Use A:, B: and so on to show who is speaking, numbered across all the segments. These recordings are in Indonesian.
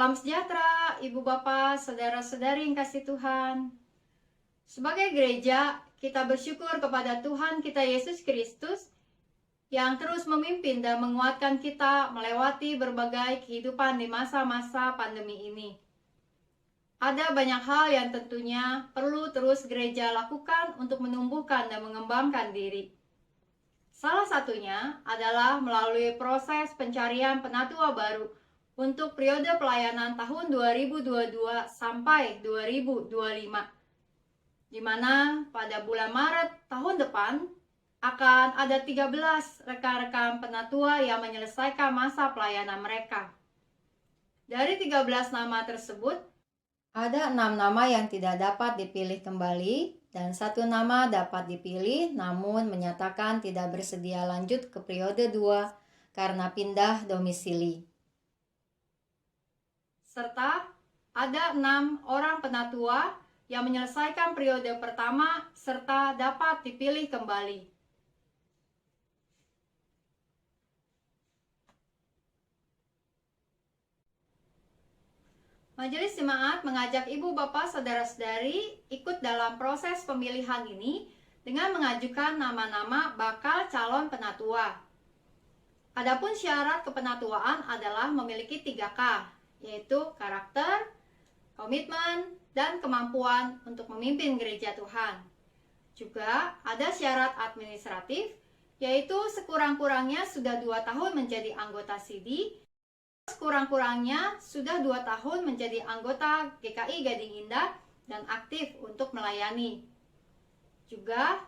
A: Salam sejahtera, Ibu Bapak, Saudara-saudari yang kasih Tuhan. Sebagai gereja, kita bersyukur kepada Tuhan kita Yesus Kristus yang terus memimpin dan menguatkan kita melewati berbagai kehidupan di masa-masa pandemi ini. Ada banyak hal yang tentunya perlu terus gereja lakukan untuk menumbuhkan dan mengembangkan diri. Salah satunya adalah melalui proses pencarian penatua baru untuk periode pelayanan tahun 2022 sampai 2025, di mana pada bulan Maret tahun depan akan ada 13 rekan-rekan penatua yang menyelesaikan masa pelayanan mereka. Dari 13 nama tersebut, ada 6 nama yang tidak dapat dipilih kembali dan 1 nama dapat dipilih namun menyatakan tidak bersedia lanjut ke periode 2 karena pindah domisili. Serta ada 6 orang penatua yang menyelesaikan periode pertama serta dapat dipilih kembali. Majelis Jemaat mengajak Ibu Bapak Saudara-saudari ikut dalam proses pemilihan ini dengan mengajukan nama-nama bakal calon penatua. Adapun syarat kepenatuaan adalah memiliki 3K, yaitu karakter, komitmen, dan kemampuan untuk memimpin gereja Tuhan. Juga ada syarat administratif, yaitu sekurang-kurangnya sudah 2 tahun menjadi anggota SIDI, sekurang-kurangnya sudah 2 tahun menjadi anggota GKI Gading Indah dan aktif untuk melayani. Juga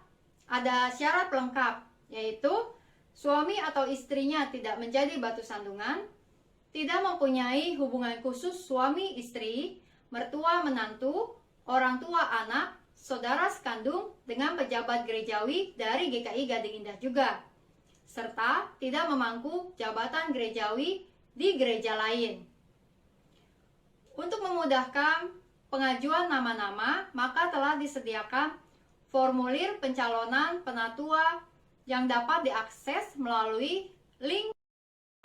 A: ada syarat pelengkap, yaitu suami atau istrinya tidak menjadi batu sandungan, tidak mempunyai hubungan khusus suami istri, mertua menantu, orang tua anak, saudara sekandung dengan pejabat gerejawi dari GKI Gading Indah juga, serta tidak memangku jabatan gerejawi di gereja lain. Untuk memudahkan pengajuan nama-nama, maka telah disediakan formulir pencalonan penatua yang dapat diakses melalui link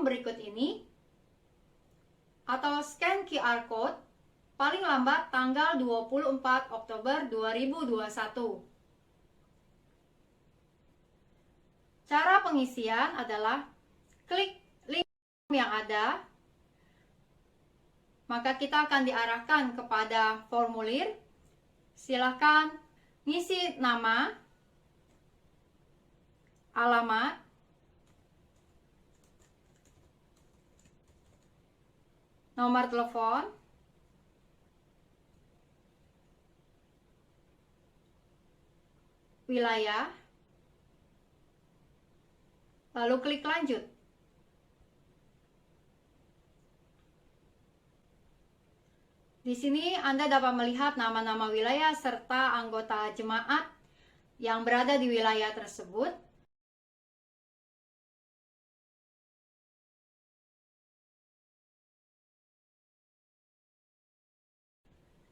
A: berikut ini atau scan QR Code paling lambat tanggal 24 Oktober 2021. Cara pengisian adalah klik link yang ada, maka kita akan diarahkan kepada formulir. Silakan ngisi nama, alamat, nomor telepon, wilayah, lalu klik lanjut. Di sini Anda dapat melihat nama-nama wilayah serta anggota jemaat yang berada di wilayah tersebut.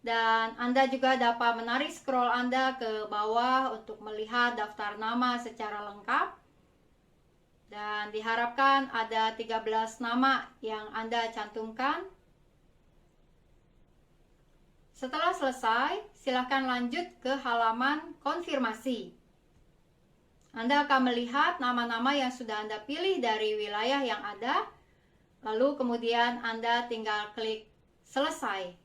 A: Dan Anda juga dapat menarik scroll Anda ke bawah untuk melihat daftar nama secara lengkap. Dan diharapkan ada 13 nama yang Anda cantumkan. Setelah selesai, silakan lanjut ke halaman konfirmasi. Anda akan melihat nama-nama yang sudah Anda pilih dari wilayah yang ada. Lalu kemudian Anda tinggal klik selesai.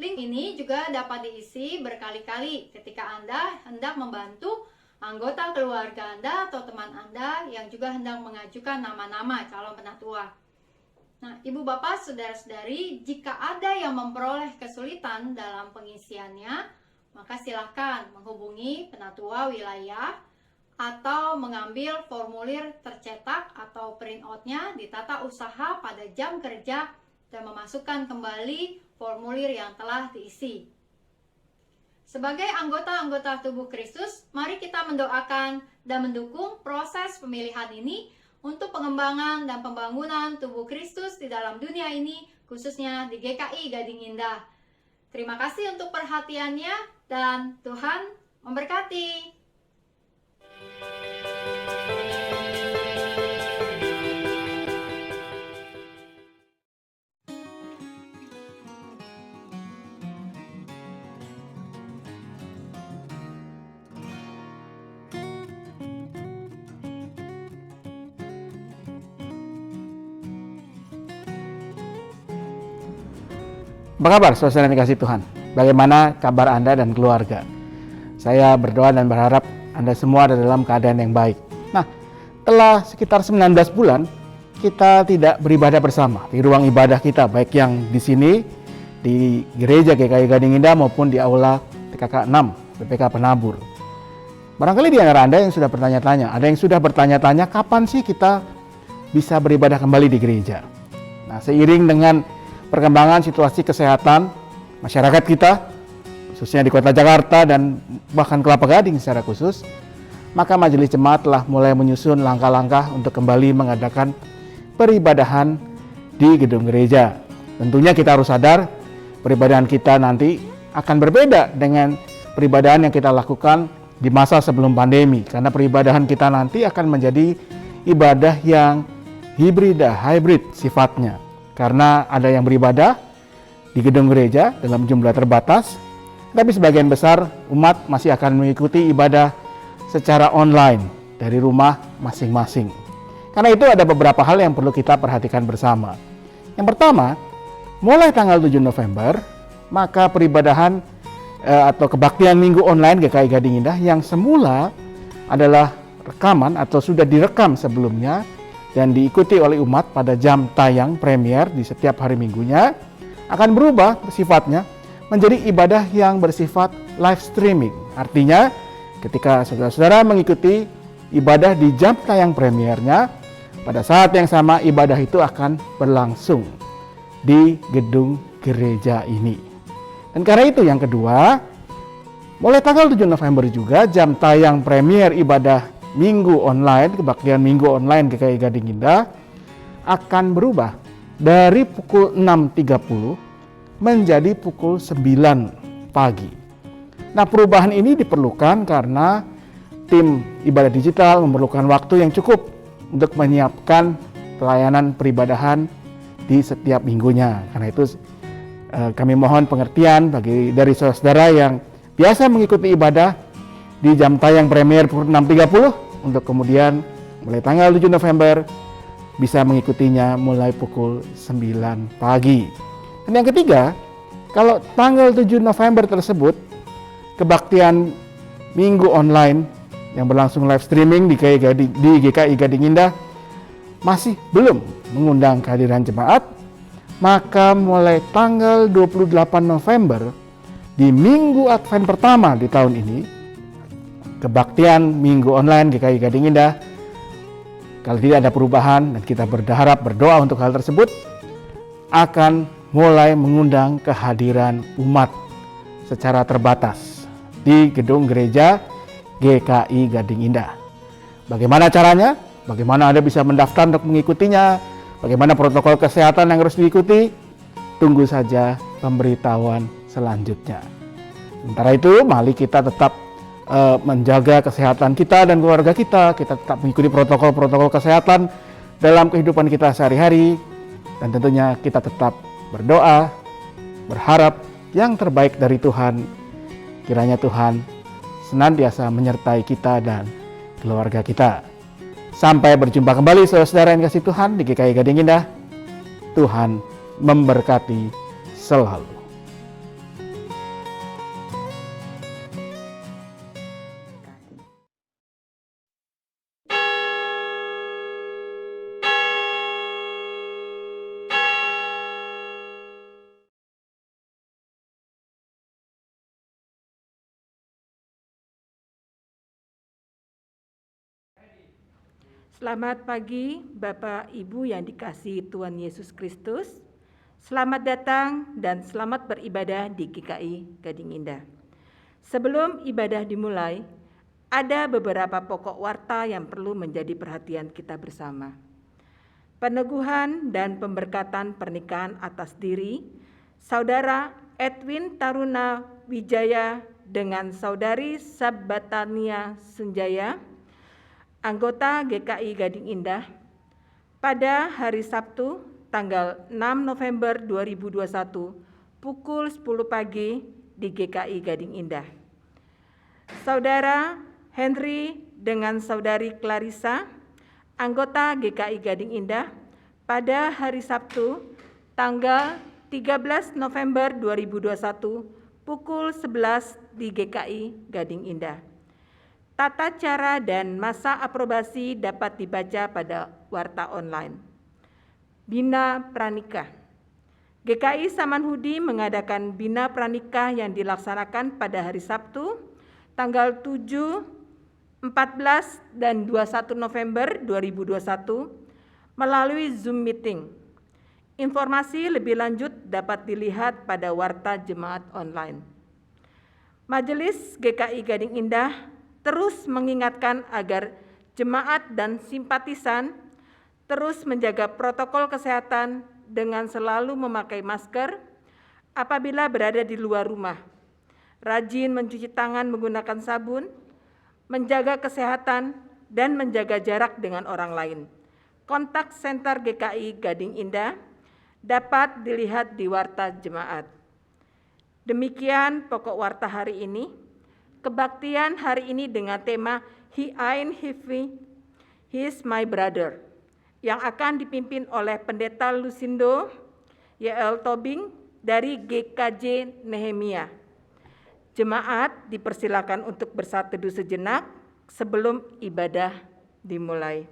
A: Link ini juga dapat diisi berkali-kali ketika Anda hendak membantu anggota keluarga Anda atau teman Anda yang juga hendak mengajukan nama-nama calon penatua. Nah, Ibu Bapak, Saudara-saudari, jika ada yang memperoleh kesulitan dalam pengisiannya, maka silakan menghubungi penatua wilayah atau mengambil formulir tercetak atau printout-nya di tata usaha pada jam kerja dan memasukkan kembali formulir yang telah diisi. Sebagai anggota-anggota tubuh Kristus, mari kita mendoakan dan mendukung proses pemilihan ini untuk pengembangan dan pembangunan tubuh Kristus di dalam dunia ini, khususnya di GKI Gading Indah. Terima kasih untuk perhatiannya dan Tuhan memberkati.
B: Apa kabar saudara yang dikasih Tuhan? Bagaimana kabar Anda dan keluarga? Saya berdoa dan berharap Anda semua ada dalam keadaan yang baik. Nah, telah sekitar 19 bulan kita tidak beribadah bersama di ruang ibadah kita, baik yang di sini di gereja GKI Gading Indah maupun di aula TKK 6 BPK Penabur. Barangkali di antara Anda yang sudah bertanya-tanya, ada yang sudah bertanya-tanya kapan sih kita bisa beribadah kembali di gereja. Nah, seiring dengan perkembangan situasi kesehatan masyarakat kita, khususnya di kota Jakarta dan bahkan Kelapa Gading secara khusus, maka Majelis Jemaat telah mulai menyusun langkah-langkah untuk kembali mengadakan peribadahan di gedung gereja. Tentunya kita harus sadar, peribadahan kita nanti akan berbeda dengan peribadahan yang kita lakukan di masa sebelum pandemi, karena peribadahan kita nanti akan menjadi ibadah yang hybrid sifatnya. Karena ada yang beribadah di gedung gereja dalam jumlah terbatas, tapi sebagian besar umat masih akan mengikuti ibadah secara online dari rumah masing-masing. Karena itu ada beberapa hal yang perlu kita perhatikan bersama. Yang pertama, mulai tanggal 7 November, maka peribadahan atau kebaktian minggu online GKI Gading Indah yang semula adalah rekaman atau sudah direkam sebelumnya dan diikuti oleh umat pada jam tayang premier di setiap hari minggunya, akan berubah sifatnya menjadi ibadah yang bersifat live streaming. Artinya ketika saudara-saudara mengikuti ibadah di jam tayang premiernya, pada saat yang sama ibadah itu akan berlangsung di gedung gereja ini. Dan karena itu yang kedua, mulai tanggal 7 November juga jam tayang premier ibadah Minggu online, kebaktian Minggu online GKI Gading Indah akan berubah dari pukul 6.30 menjadi pukul 9 pagi. Nah, perubahan ini diperlukan karena tim ibadah digital memerlukan waktu yang cukup untuk menyiapkan pelayanan peribadahan di setiap minggunya. Karena itu kami mohon pengertian dari saudara-saudara yang biasa mengikuti ibadah di jam tayang premier pukul 6.30 untuk kemudian mulai tanggal 7 November bisa mengikutinya mulai pukul 9 pagi. Dan yang ketiga, kalau tanggal 7 November tersebut kebaktian minggu online yang berlangsung live streaming di GKI Gading Indah masih belum mengundang kehadiran jemaat, maka mulai tanggal 28 November di minggu Advent pertama di tahun ini, kebaktian minggu online GKI Gading Indah, kalau tidak ada perubahan dan kita berdoa untuk hal tersebut, akan mulai mengundang kehadiran umat secara terbatas di gedung gereja GKI Gading Indah. Bagaimana caranya? Bagaimana Anda bisa mendaftar untuk mengikutinya? Bagaimana protokol kesehatan yang harus diikuti? Tunggu saja pemberitahuan selanjutnya. Sementara itu, mari kita tetap menjaga kesehatan kita dan keluarga kita. Kita tetap mengikuti protokol-protokol kesehatan dalam kehidupan kita sehari-hari. Dan tentunya kita tetap berdoa, berharap yang terbaik dari Tuhan. Kiranya Tuhan senantiasa menyertai kita dan keluarga kita. Sampai berjumpa kembali saudara-saudara yang kasih Tuhan di GKI Gading Indah. Tuhan memberkati selalu.
C: Selamat pagi Bapak Ibu yang dikasihi Tuhan Yesus Kristus. Selamat datang dan selamat beribadah di GKI Gading Indah. Sebelum ibadah dimulai, ada beberapa pokok warta yang perlu menjadi perhatian kita bersama. Peneguhan dan pemberkatan pernikahan atas diri Saudara Edwin Taruna Wijaya dengan Saudari Sabatania Senjaya, anggota GKI Gading Indah, pada hari Sabtu tanggal 6 November 2021 pukul 10 pagi di GKI Gading Indah. Saudara Henry dengan Saudari Clarissa, anggota GKI Gading Indah, pada hari Sabtu tanggal 13 November 2021 pukul 11 di GKI Gading Indah. Tata cara dan masa aprobasi dapat dibaca pada warta online. Bina Pranikah. GKI Samanhudi mengadakan Bina Pranikah yang dilaksanakan pada hari Sabtu, tanggal 7, 14, dan 21 November 2021 melalui Zoom meeting. Informasi lebih lanjut dapat dilihat pada warta jemaat online. Majelis GKI Gading Indah terus mengingatkan agar jemaat dan simpatisan terus menjaga protokol kesehatan dengan selalu memakai masker apabila berada di luar rumah, rajin mencuci tangan menggunakan sabun, menjaga kesehatan, dan menjaga jarak dengan orang lain. Kontak Center GKI Gading Indah dapat dilihat di warta jemaat. Demikian pokok warta hari ini. Kebaktian hari ini dengan tema He Ain't Heavy, He's My Brother, yang akan dipimpin oleh Pendeta Lusindo Y.L. Tobing dari GKJ Nehemia. Jemaat dipersilakan untuk bersatu teduh sejenak sebelum ibadah dimulai.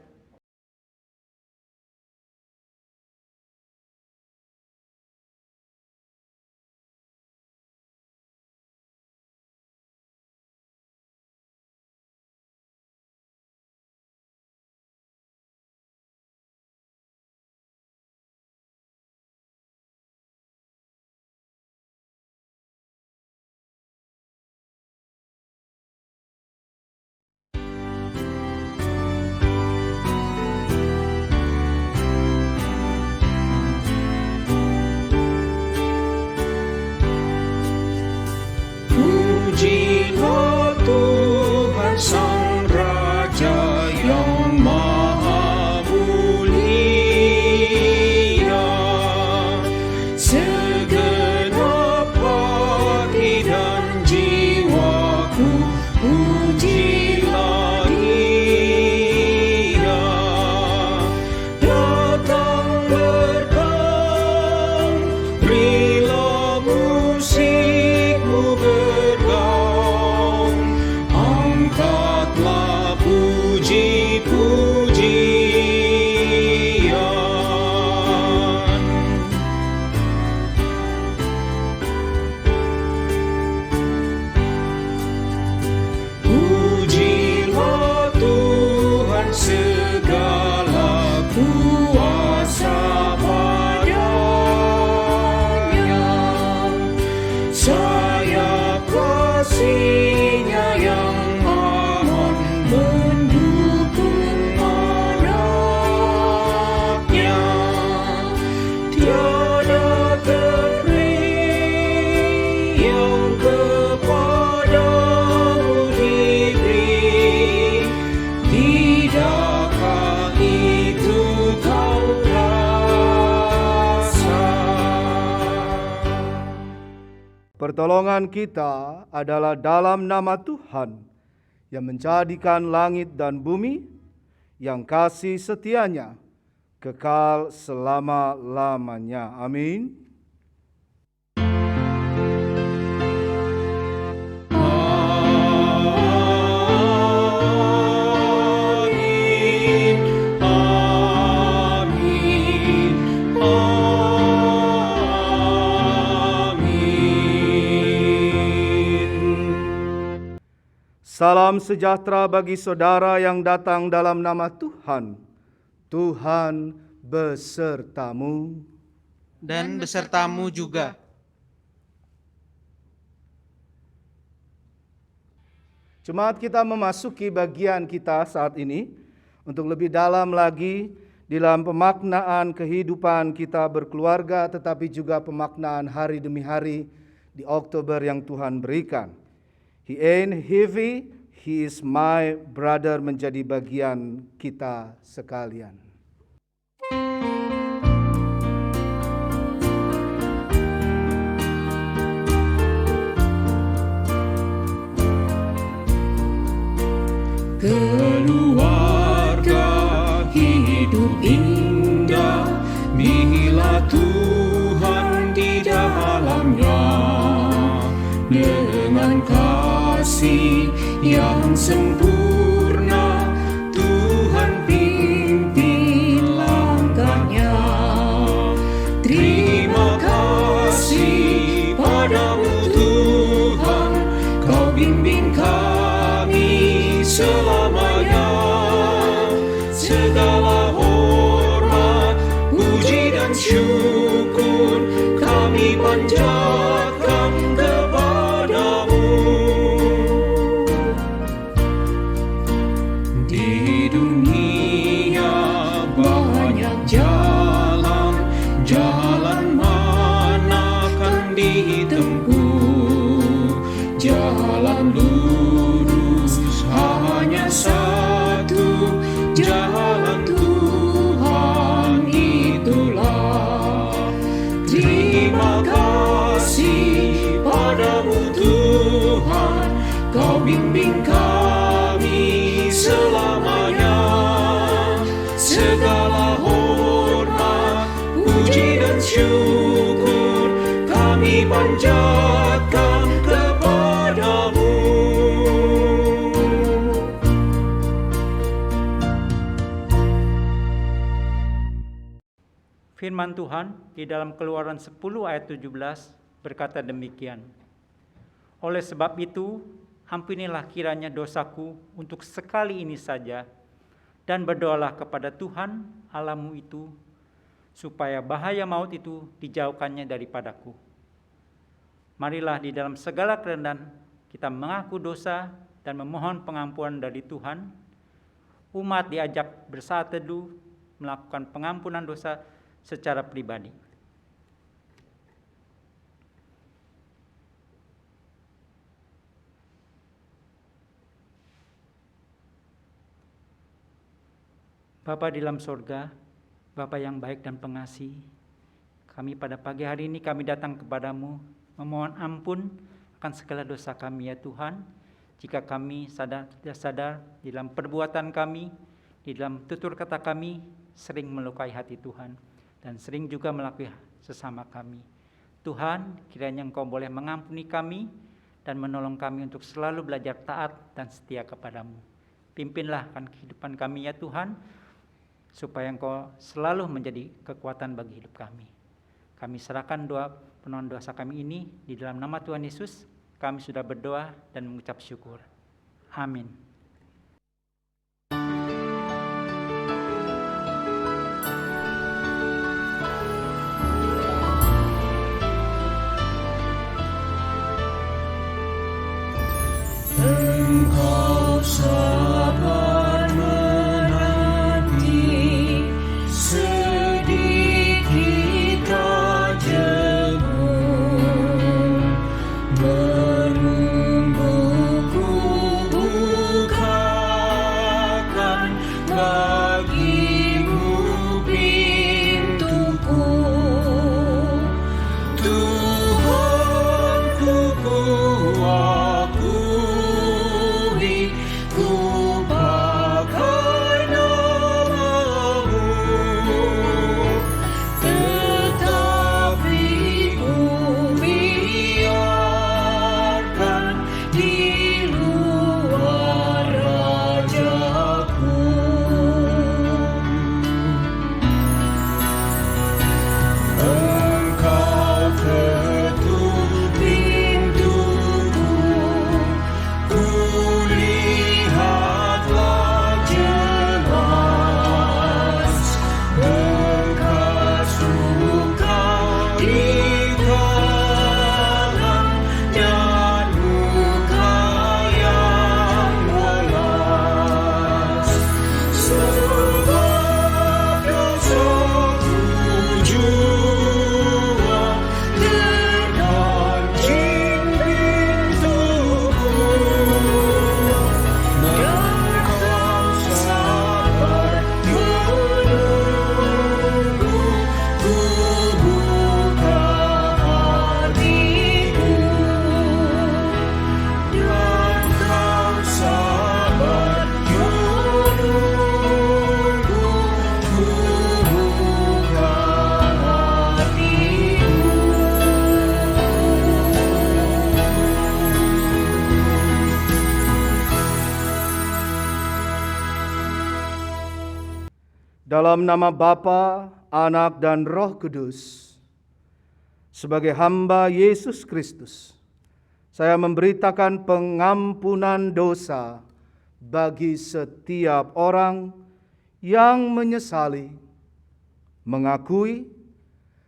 D: Pujilah Tuhan Sang Raja yang Maha Mulia, segenap hati dan jiwaku pujilah Dia. Datang bergaung, berilah musikmu bergaung, angkatlah puji-pujian. Pujilah Tuhan segala kuasa padanya, sayap kasih-Nya yang aman mendukung anaknya. Tiada teri yang kepadamu diberi, tidakkah itu kau rasa?
E: Pertolongan kita adalah dalam nama Tuhan yang menjadikan langit dan bumi, yang kasih setianya kekal selama-lamanya. Amin.
D: Amin, amin, amin.
E: Salam sejahtera bagi saudara yang datang dalam nama Tuhan. Tuhan besertamu.
F: dan besertamu juga.
E: Jemaat, kita memasuki bagian kita saat ini untuk lebih dalam lagi dalam pemaknaan kehidupan kita berkeluarga, tetapi juga pemaknaan hari demi hari di Oktober yang Tuhan berikan. He ain't heavy, he is my brother menjadi bagian kita sekalian.
D: Keluarga hidup indah bila Tuhan di dengan kasih yang sempurna, Tuhan pimpin langkahnya. Terima kasih padamu Tuhan, Kau bimbing kami selamanya. Segala hormat, puji dan syukur kami panjatkan kepadamu. Di dunia banyak jalan, jalan manakan ditempuh? Jalan lurus hanya satu, jalan Tuhan itulah. Terima kasih padamu Tuhan, Kau bimbing kami selamanya. Segala hormat, puji dan syukur kami panjatkan kepadamu.
G: Firman Tuhan di dalam Keluaran 10 ayat 17 berkata demikian. Oleh sebab itu, ampunilah kiranya dosaku untuk sekali ini saja, dan berdoalah kepada Tuhan Allahmu itu, supaya bahaya maut itu dijauhkannya daripadaku. Marilah di dalam segala kerendahan kita mengaku dosa dan memohon pengampunan dari Tuhan. Umat diajak bersaat teduh melakukan pengampunan dosa secara pribadi. Bapa di dalam sorga, Bapa yang baik dan pengasih, kami pada pagi hari ini kami datang kepadamu memohon ampun akan segala dosa kami ya Tuhan. Jika kami tidak sadar di dalam perbuatan kami, di dalam tutur kata kami sering melukai hati Tuhan dan sering juga melukai sesama kami. Tuhan, kiranya Engkau boleh mengampuni kami dan menolong kami untuk selalu belajar taat dan setia kepadamu. Pimpinlah akan kehidupan kami ya Tuhan, supaya Engkau selalu menjadi kekuatan bagi hidup kami. Kami serahkan doa pemohon dosa kami ini di dalam nama Tuhan Yesus. Kami sudah berdoa dan mengucap syukur. Amin.
D: Engkau sabar menanti, sedikit kejebur, menungguku bukakan bagimu pintuku. Tuhanku ku akui, ku
E: Dalam nama Bapa, Anak, dan Roh Kudus, sebagai hamba Yesus Kristus, saya memberitakan pengampunan dosa bagi setiap orang yang menyesali, mengakui,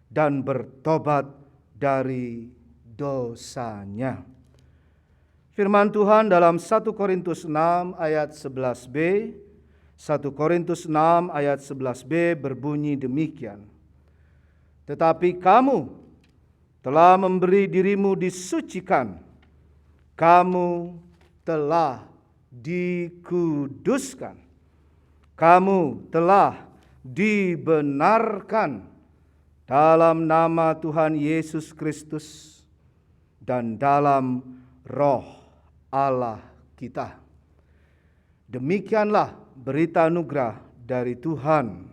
E: dan bertobat dari dosanya. Firman Tuhan dalam 1 Korintus 6 ayat 11b, 1 Korintus 6 ayat 11b berbunyi demikian. Tetapi kamu telah memberi dirimu disucikan, kamu telah dikuduskan, kamu telah dibenarkan dalam nama Tuhan Yesus Kristus dan dalam Roh Allah kita. Demikianlah berita anugerah dari Tuhan.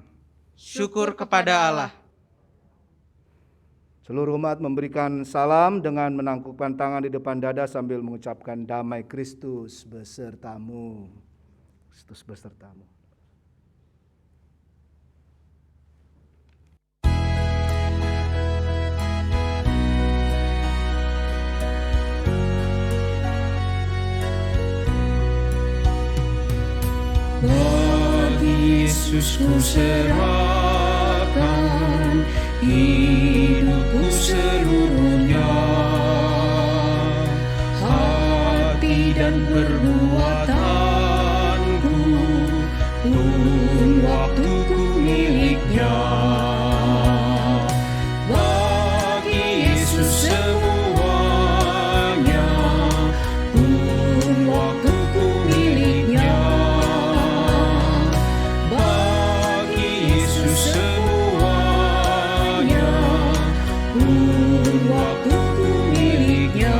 F: Syukur kepada Allah.
E: Seluruh umat memberikan salam dengan menangkupkan tangan di depan dada sambil mengucapkan damai Kristus besertamu. Kristus besertamu.
D: Bagi Yesus ku serahkan hidupku seluruhnya, hati dan perbuatanku pun waktuku miliknya. Bagi Yesus semuanya pun waktuku miliknya. Bagi Yesus semuanya pun waktuku miliknya.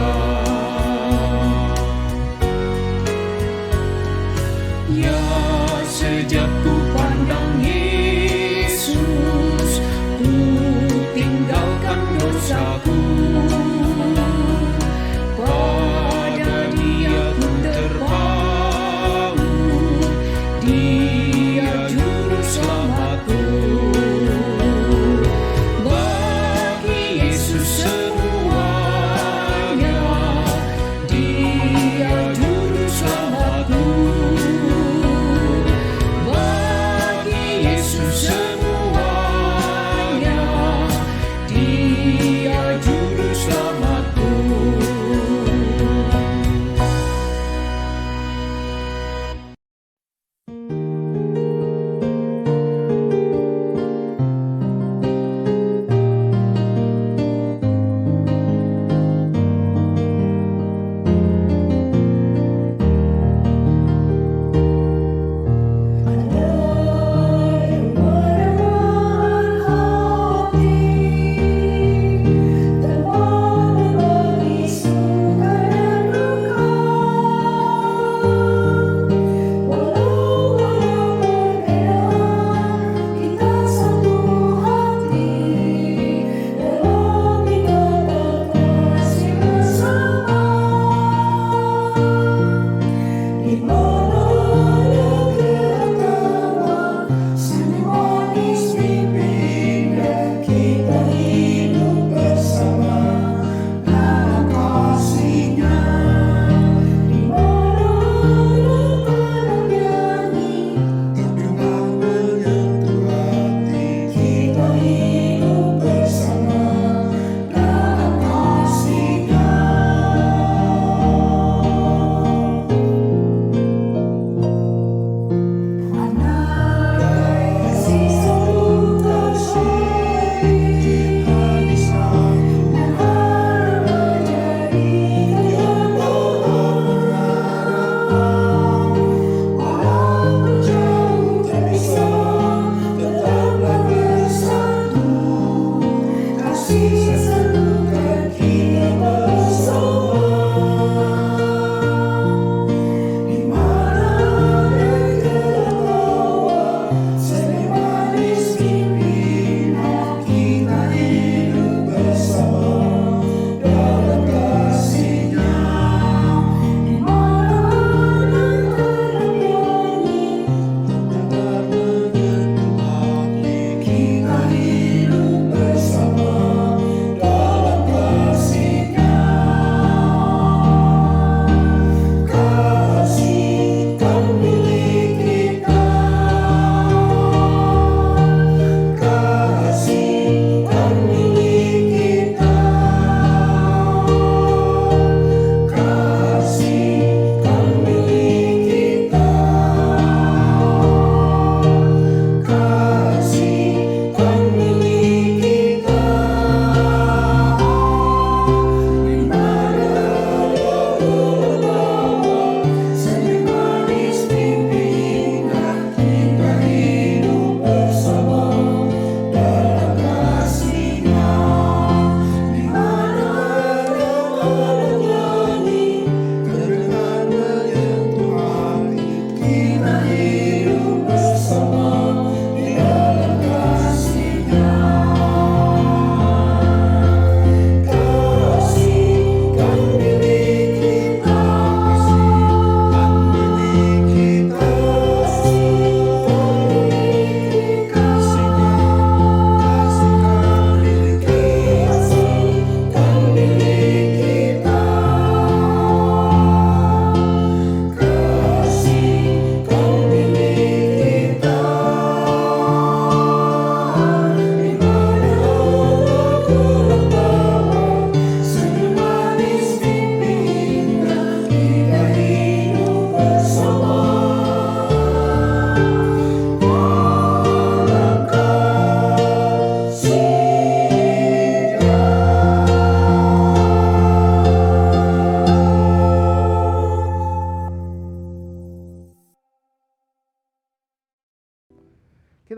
D: Ya, sejak ku pandang Yesus,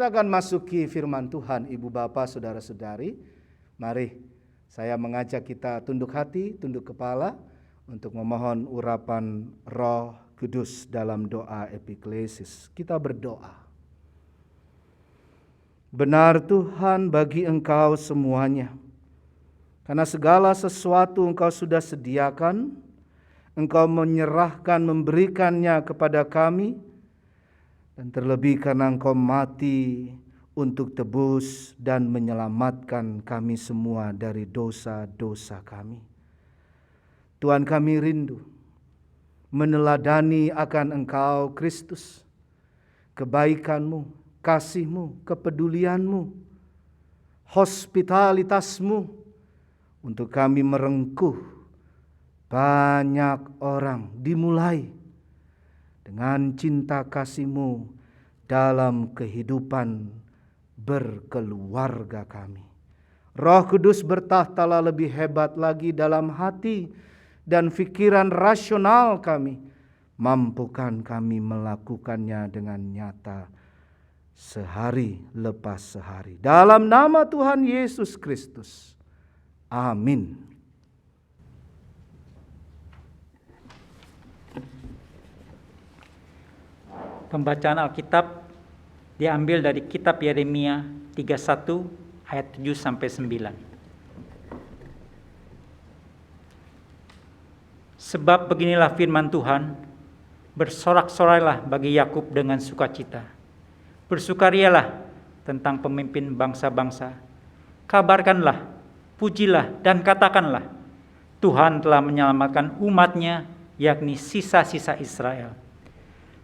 E: Kita akan masuki firman Tuhan, Ibu Bapak, Saudara-saudari. Mari saya mengajak kita tunduk hati, tunduk kepala untuk memohon urapan Roh Kudus dalam doa epiklesis. Kita berdoa. Benar Tuhan bagi Engkau semuanya, karena segala sesuatu Engkau sudah sediakan, Engkau menyerahkan, memberikannya kepada kami, dan terlebih karena Engkau mati untuk tebus dan menyelamatkan kami semua dari dosa-dosa kami. Tuhan, kami rindu meneladani akan Engkau Kristus, kebaikan-Mu, kasih-Mu, kepedulian-Mu, hospitalitas-Mu, untuk kami merengkuh banyak orang, dimulai dengan cinta kasih-Mu dalam kehidupan berkeluarga kami. Roh Kudus bertahtalah lebih hebat lagi dalam hati dan pikiran rasional kami. Mampukan kami melakukannya dengan nyata sehari lepas sehari. Dalam nama Tuhan Yesus Kristus. Amin.
G: Pembacaan Alkitab diambil dari kitab Yeremia 31 ayat 7 sampai 9. Sebab beginilah firman Tuhan, bersorak-sorailah bagi Yakub dengan sukacita. Bersukarialah tentang pemimpin bangsa-bangsa. Kabarkanlah, pujilah dan katakanlah, Tuhan telah menyelamatkan umat-Nya, yakni sisa-sisa Israel.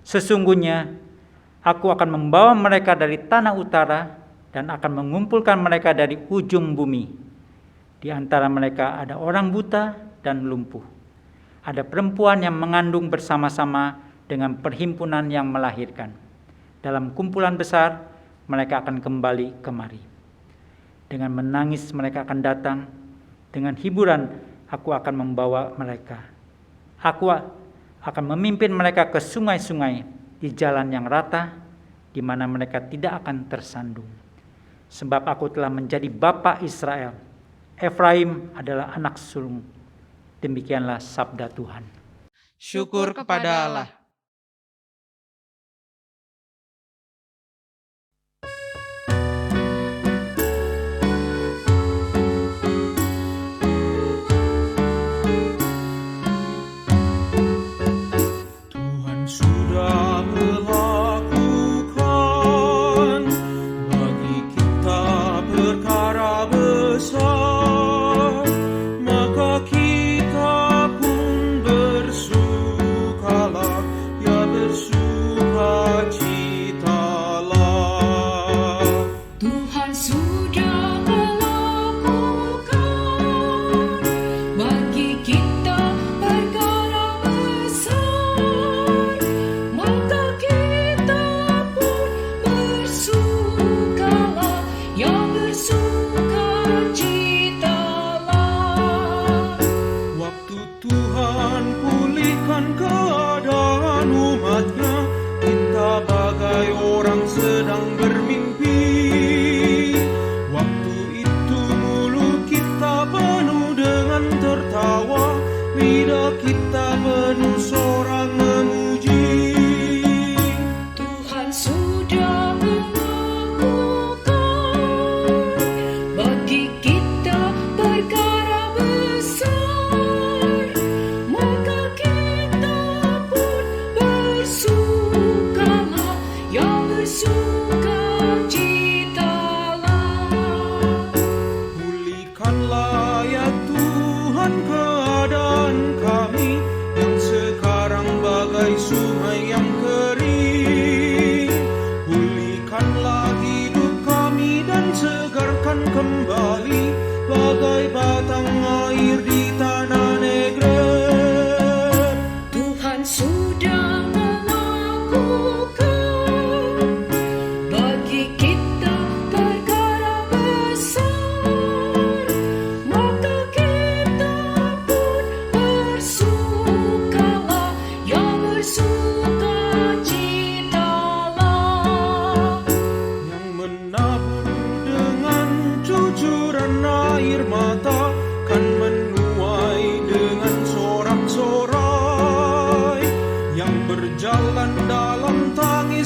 G: Sesungguhnya aku akan membawa mereka dari tanah utara dan akan mengumpulkan mereka dari ujung bumi. Di antara mereka ada orang buta dan lumpuh. Ada perempuan yang mengandung bersama-sama dengan perhimpunan yang melahirkan. Dalam kumpulan besar mereka akan kembali kemari. Dengan menangis mereka akan datang. Dengan hiburan aku akan membawa mereka. Aku akan memimpin mereka ke sungai-sungai di jalan yang rata, di mana mereka tidak akan tersandung. Sebab aku telah menjadi bapa Israel. Efraim adalah anak sulung. Demikianlah sabda Tuhan.
F: Syukur kepada Allah.
D: Tuhan sudah melakukan bagi kita perkara besar, maka kita pun bersukalah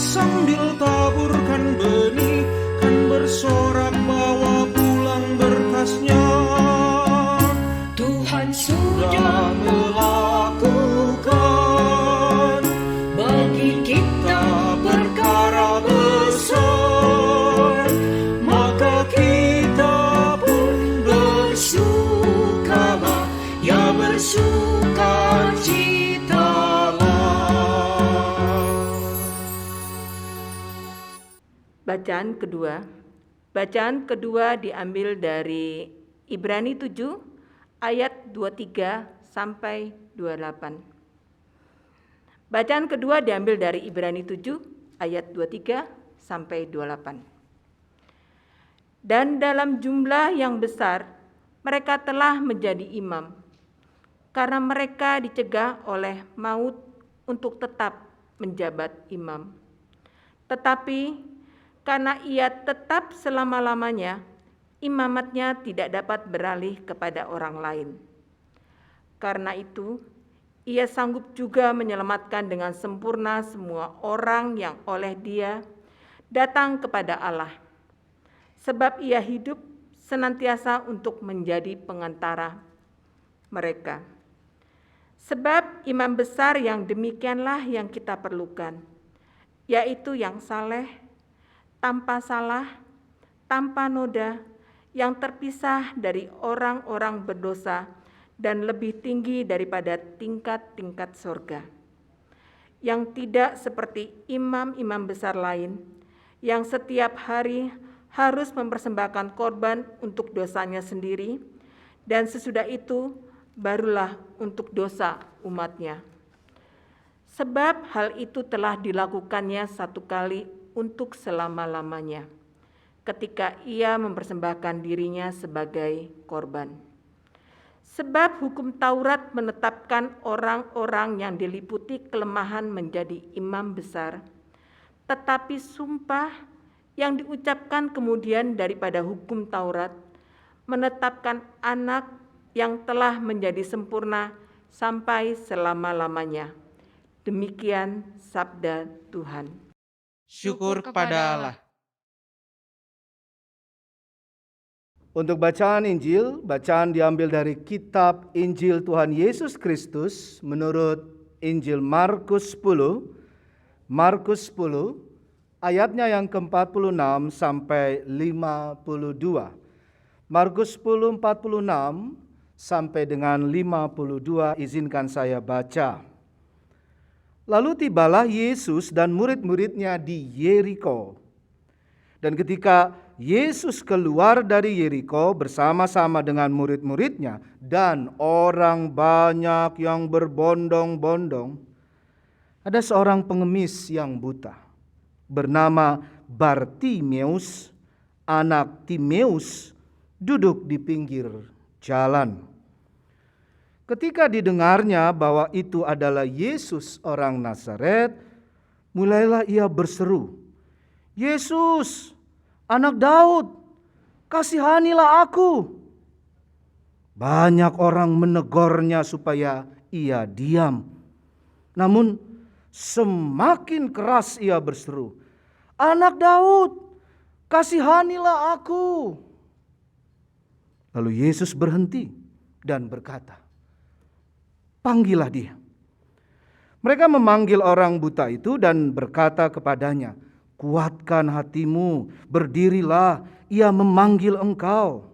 D: sambil taburkan benih, kan bersorak bawa pulang berkasnya.
H: Tuhan sudah melakukan bagi kita perkara besar, maka kita pun bersukalah, ya bersukacitalah.
C: Bacaan kedua diambil dari Ibrani 7 ayat 23 sampai 28. Bacaan kedua diambil dari Ibrani 7 ayat 23 sampai 28. Dan dalam jumlah yang besar mereka telah menjadi imam, karena mereka dicegah oleh maut untuk tetap menjabat imam. Tetapi karena ia tetap selama-lamanya, imamatnya tidak dapat beralih kepada orang lain. Karena itu, ia sanggup juga menyelamatkan dengan sempurna semua orang yang oleh Dia datang kepada Allah. Sebab ia hidup senantiasa untuk menjadi pengantara mereka. Sebab imam besar yang demikianlah yang kita perlukan, yaitu yang saleh, tanpa salah, tanpa noda, yang terpisah dari orang-orang berdosa dan lebih tinggi daripada tingkat-tingkat sorga. Yang tidak seperti imam-imam besar lain, yang setiap hari harus mempersembahkan korban untuk dosanya sendiri, dan sesudah itu barulah untuk dosa umatnya. Sebab hal itu telah dilakukannya satu kali untuk selama-lamanya, ketika ia mempersembahkan dirinya sebagai korban. Sebab hukum Taurat menetapkan orang-orang yang diliputi kelemahan menjadi imam besar, tetapi sumpah yang diucapkan kemudian daripada hukum Taurat menetapkan anak yang telah menjadi sempurna sampai selama-lamanya. Demikian sabda Tuhan.
F: Syukur kepada Allah.
E: Untuk bacaan Injil, bacaan diambil dari kitab Injil Tuhan Yesus Kristus menurut Injil Markus 10. Markus 10 ayatnya yang ke-46 sampai 52. Markus 10 46 sampai dengan 52 izinkan saya baca. Lalu tibalah Yesus dan murid-muridnya di Yeriko. Dan ketika Yesus keluar dari Yeriko bersama-sama dengan murid-muridnya dan orang banyak yang berbondong-bondong, ada seorang pengemis yang buta bernama Bartimeus, anak Timeus, duduk di pinggir jalan. Ketika didengarnya bahwa itu adalah Yesus orang Nazaret, mulailah ia berseru, "Yesus, anak Daud, kasihanilah aku." Banyak orang menegurnya supaya ia diam. Namun semakin keras ia berseru, "Anak Daud, kasihanilah aku." Lalu Yesus berhenti dan berkata, "Panggillah dia." Mereka memanggil orang buta itu dan berkata kepadanya, "Kuatkan hatimu, berdirilah, ia memanggil engkau."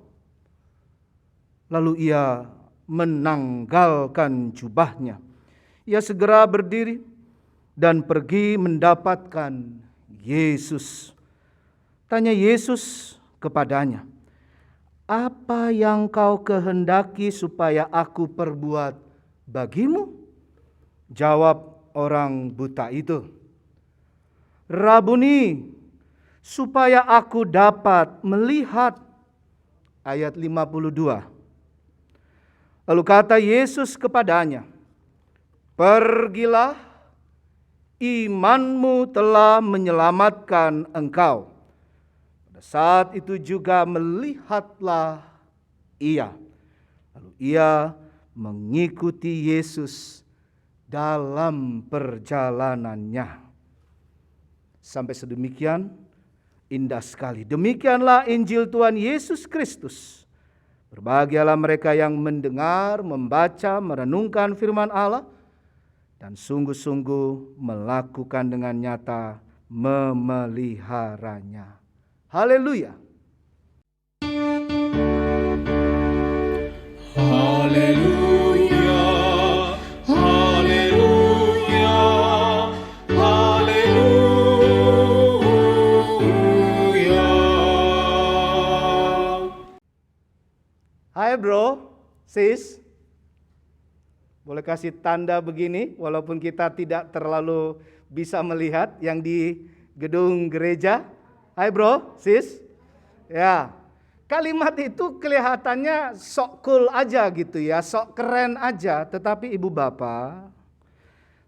E: Lalu ia menanggalkan jubahnya. Ia segera berdiri dan pergi mendapatkan Yesus. Tanya Yesus kepadanya, "Apa yang kau kehendaki supaya aku perbuat bagimu?" Jawab orang buta itu, "Rabuni, supaya aku dapat melihat." Ayat 52. Lalu kata Yesus kepadanya, "Pergilah, imanmu telah menyelamatkan engkau." Pada saat itu juga melihatlah ia. Lalu ia mengikuti Yesus dalam perjalanannya. Sampai sedemikian indah sekali. Demikianlah Injil Tuhan Yesus Kristus. Berbahagialah mereka yang mendengar, membaca, merenungkan firman Allah, dan sungguh-sungguh melakukan dengan nyata, memeliharanya. Haleluya.
H: Haleluya, haleluya, haleluya.
E: Hai bro, sis. Boleh kasih tanda begini walaupun kita tidak terlalu bisa melihat yang di gedung gereja. Hai bro, sis. Ya. Kalimat itu kelihatannya sok cool aja gitu ya, sok keren aja. Tetapi ibu bapak,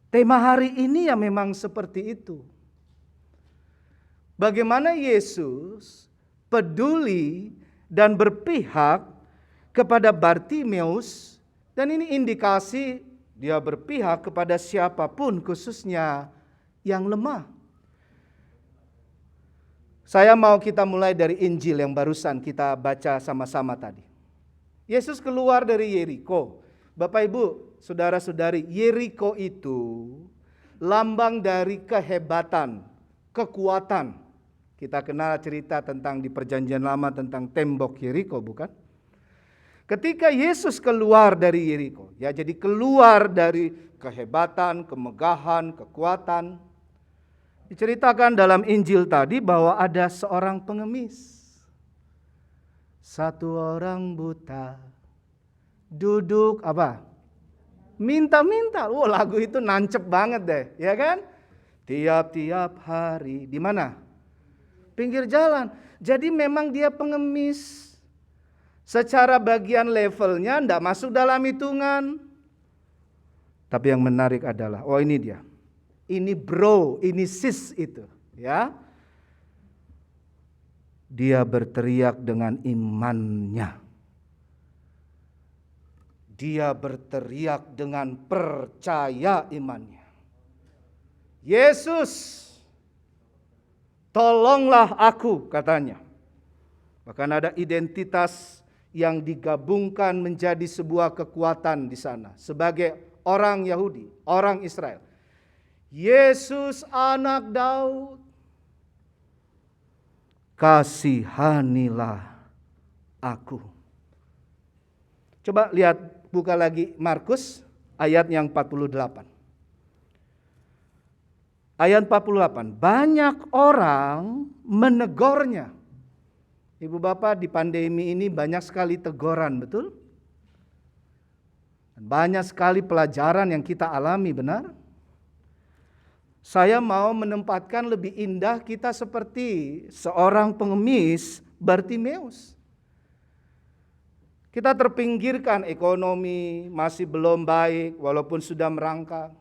E: tema hari ini ya memang seperti itu. Bagaimana Yesus peduli dan berpihak kepada Bartimeus, dan ini indikasi dia berpihak kepada siapapun, khususnya yang lemah. Saya mau kita mulai dari Injil yang barusan kita baca sama-sama tadi. Yesus keluar dari Yeriko. Bapak Ibu, saudara-saudari, Yeriko itu lambang dari kehebatan, kekuatan. Kita kenal cerita tentang di Perjanjian Lama tentang tembok Yeriko, bukan? Ketika Yesus keluar dari Yeriko, ya jadi keluar dari kehebatan, kemegahan, kekuatan. Diceritakan dalam Injil tadi bahwa ada seorang pengemis. Satu orang buta duduk apa? Minta-minta. Lagu itu nancep banget deh, ya kan? Tiap-tiap hari di mana? Pinggir jalan. Jadi memang dia pengemis. Secara bagian levelnya enggak masuk dalam hitungan. Tapi yang menarik adalah, ini dia. Ini bro, ini sis itu, ya. Dia berteriak dengan imannya. Dia berteriak dengan percaya imannya. Yesus, tolonglah aku, katanya. Bahkan ada identitas yang digabungkan menjadi sebuah kekuatan di sana. Sebagai orang Yahudi, orang Israel. Yesus anak Daud, kasihanilah aku. Coba lihat, buka lagi Markus ayat yang 48. Ayat 48, banyak orang menegornya. Ibu bapak, di pandemi ini banyak sekali teguran, betul? Banyak sekali pelajaran yang kita alami, benar? Saya mau menempatkan lebih indah kita seperti seorang pengemis Bartimeus. Kita terpinggirkan, ekonomi masih belum baik walaupun sudah merangkak.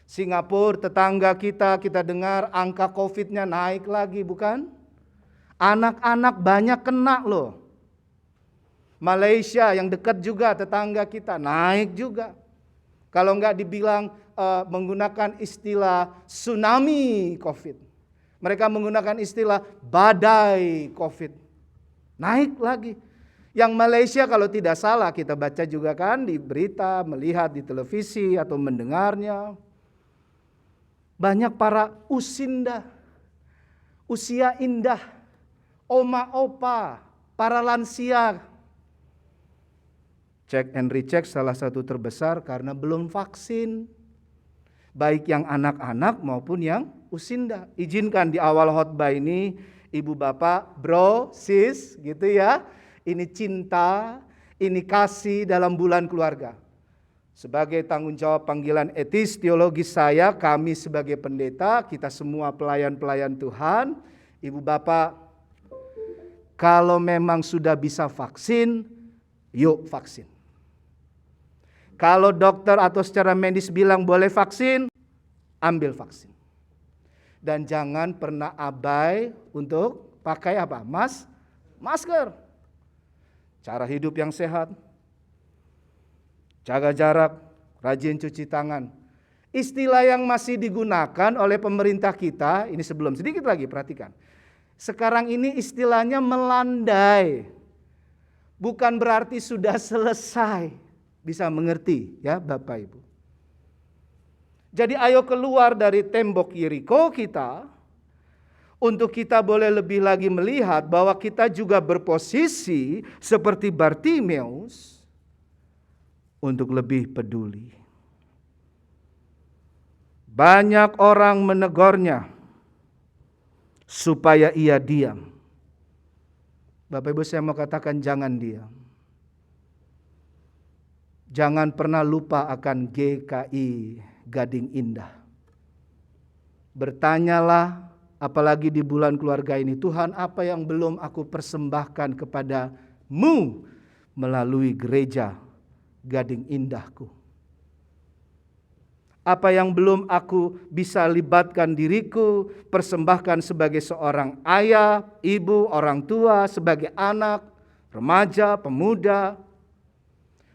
E: Singapura tetangga kita dengar angka COVID-nya naik lagi, bukan? Anak-anak banyak kena loh. Malaysia yang dekat juga tetangga kita naik juga. Kalau enggak dibilang menggunakan istilah tsunami COVID. Mereka menggunakan istilah badai COVID. Naik lagi. Yang Malaysia kalau tidak salah kita baca juga kan di berita, melihat di televisi atau mendengarnya. Banyak para usinda, usia indah, oma opa, para lansia. Cek and recheck salah satu terbesar karena belum vaksin. Baik yang anak-anak maupun yang usinda. Izinkan di awal khotbah ini ibu bapak, bro, sis gitu ya. Ini cinta, ini kasih dalam bulan keluarga. Sebagai tanggung jawab panggilan etis teologis saya, kami sebagai pendeta, kita semua pelayan-pelayan Tuhan. Ibu bapak, kalau memang sudah bisa vaksin, yuk vaksin. Kalau dokter atau secara medis bilang boleh vaksin, ambil vaksin. Dan jangan pernah abai untuk pakai apa? Masker. Cara hidup yang sehat. Jaga jarak, rajin cuci tangan. Istilah yang masih digunakan oleh pemerintah kita, ini sebelum sedikit lagi perhatikan. Sekarang ini istilahnya melandai. Bukan berarti sudah selesai. Bisa mengerti ya Bapak Ibu. Jadi ayo keluar dari tembok Yeriko kita. Untuk kita boleh lebih lagi melihat bahwa kita juga berposisi seperti Bartimeus untuk lebih peduli. Banyak orang menegurnya supaya ia diam. Bapak Ibu, saya mau katakan jangan diam. Jangan pernah lupa akan GKI Gading Indah. Bertanyalah, apalagi di bulan keluarga ini, Tuhan, apa yang belum aku persembahkan kepadamu melalui gereja Gading Indahku? Apa yang belum aku bisa libatkan diriku, persembahkan sebagai seorang ayah, ibu, orang tua, sebagai anak, remaja, pemuda,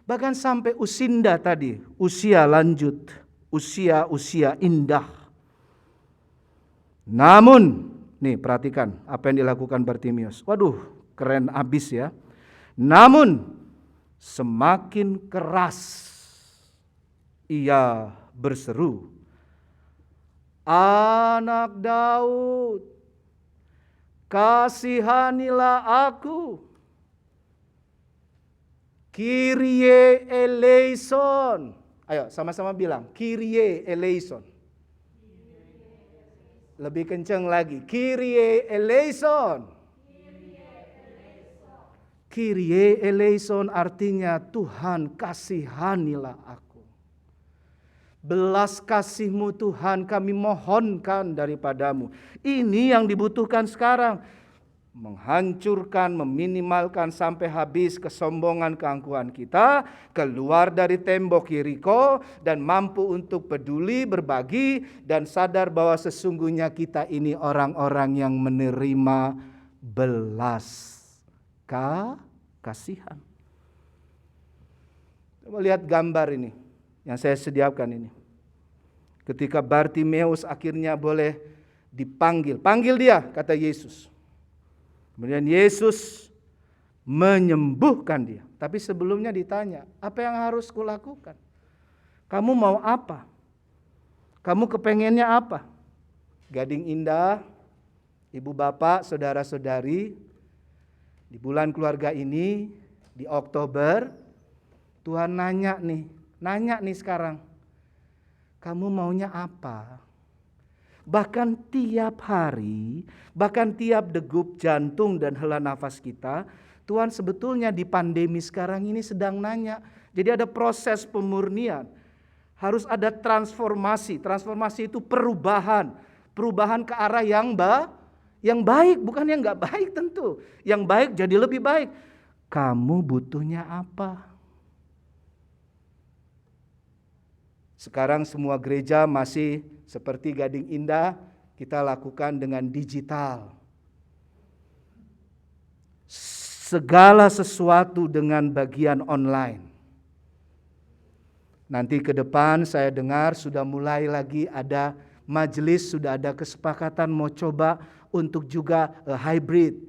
E: bahkan sampai usinda tadi, usia lanjut, usia indah. Namun, nih perhatikan apa yang dilakukan Bartimeus. Waduh, keren abis ya. Namun, semakin keras ia berseru, Anak Daud, kasihanilah aku. Kyrie eleison. Ayo sama-sama bilang, Kyrie eleison. Lebih kencang lagi, Kyrie eleison. Kyrie eleison artinya Tuhan kasihanilah aku. Belas kasih-Mu Tuhan kami mohonkan daripadamu. Ini yang dibutuhkan sekarang. Menghancurkan, meminimalkan sampai habis kesombongan keangkuhan kita, keluar dari tembok Yeriko dan mampu untuk peduli, berbagi dan sadar bahwa sesungguhnya kita ini orang-orang yang menerima belas kasihan. Coba lihat gambar ini yang saya sediakan ini. Ketika Bartimeus akhirnya boleh dipanggil, panggil dia, kata Yesus. Kemudian Yesus menyembuhkan dia. Tapi sebelumnya ditanya, apa yang harus kulakukan? Kamu mau apa? Kamu kepengennya apa? Gading Indah, ibu bapak, saudara-saudari, di bulan keluarga ini, di Oktober, Tuhan nanya nih sekarang, kamu maunya apa? Bahkan tiap hari, bahkan tiap degup jantung dan hela nafas kita, Tuhan sebetulnya di pandemi sekarang ini sedang nanya. Jadi ada proses pemurnian. Harus ada transformasi. Transformasi itu perubahan. Perubahan ke arah yang baik, bukan yang gak baik tentu. Yang baik jadi lebih baik. Kamu butuhnya apa? Sekarang semua gereja masih seperti Gading Indah, kita lakukan dengan digital. Segala sesuatu dengan bagian online. Nanti ke depan saya dengar sudah mulai lagi ada majelis, sudah ada kesepakatan mau coba untuk juga hybrid.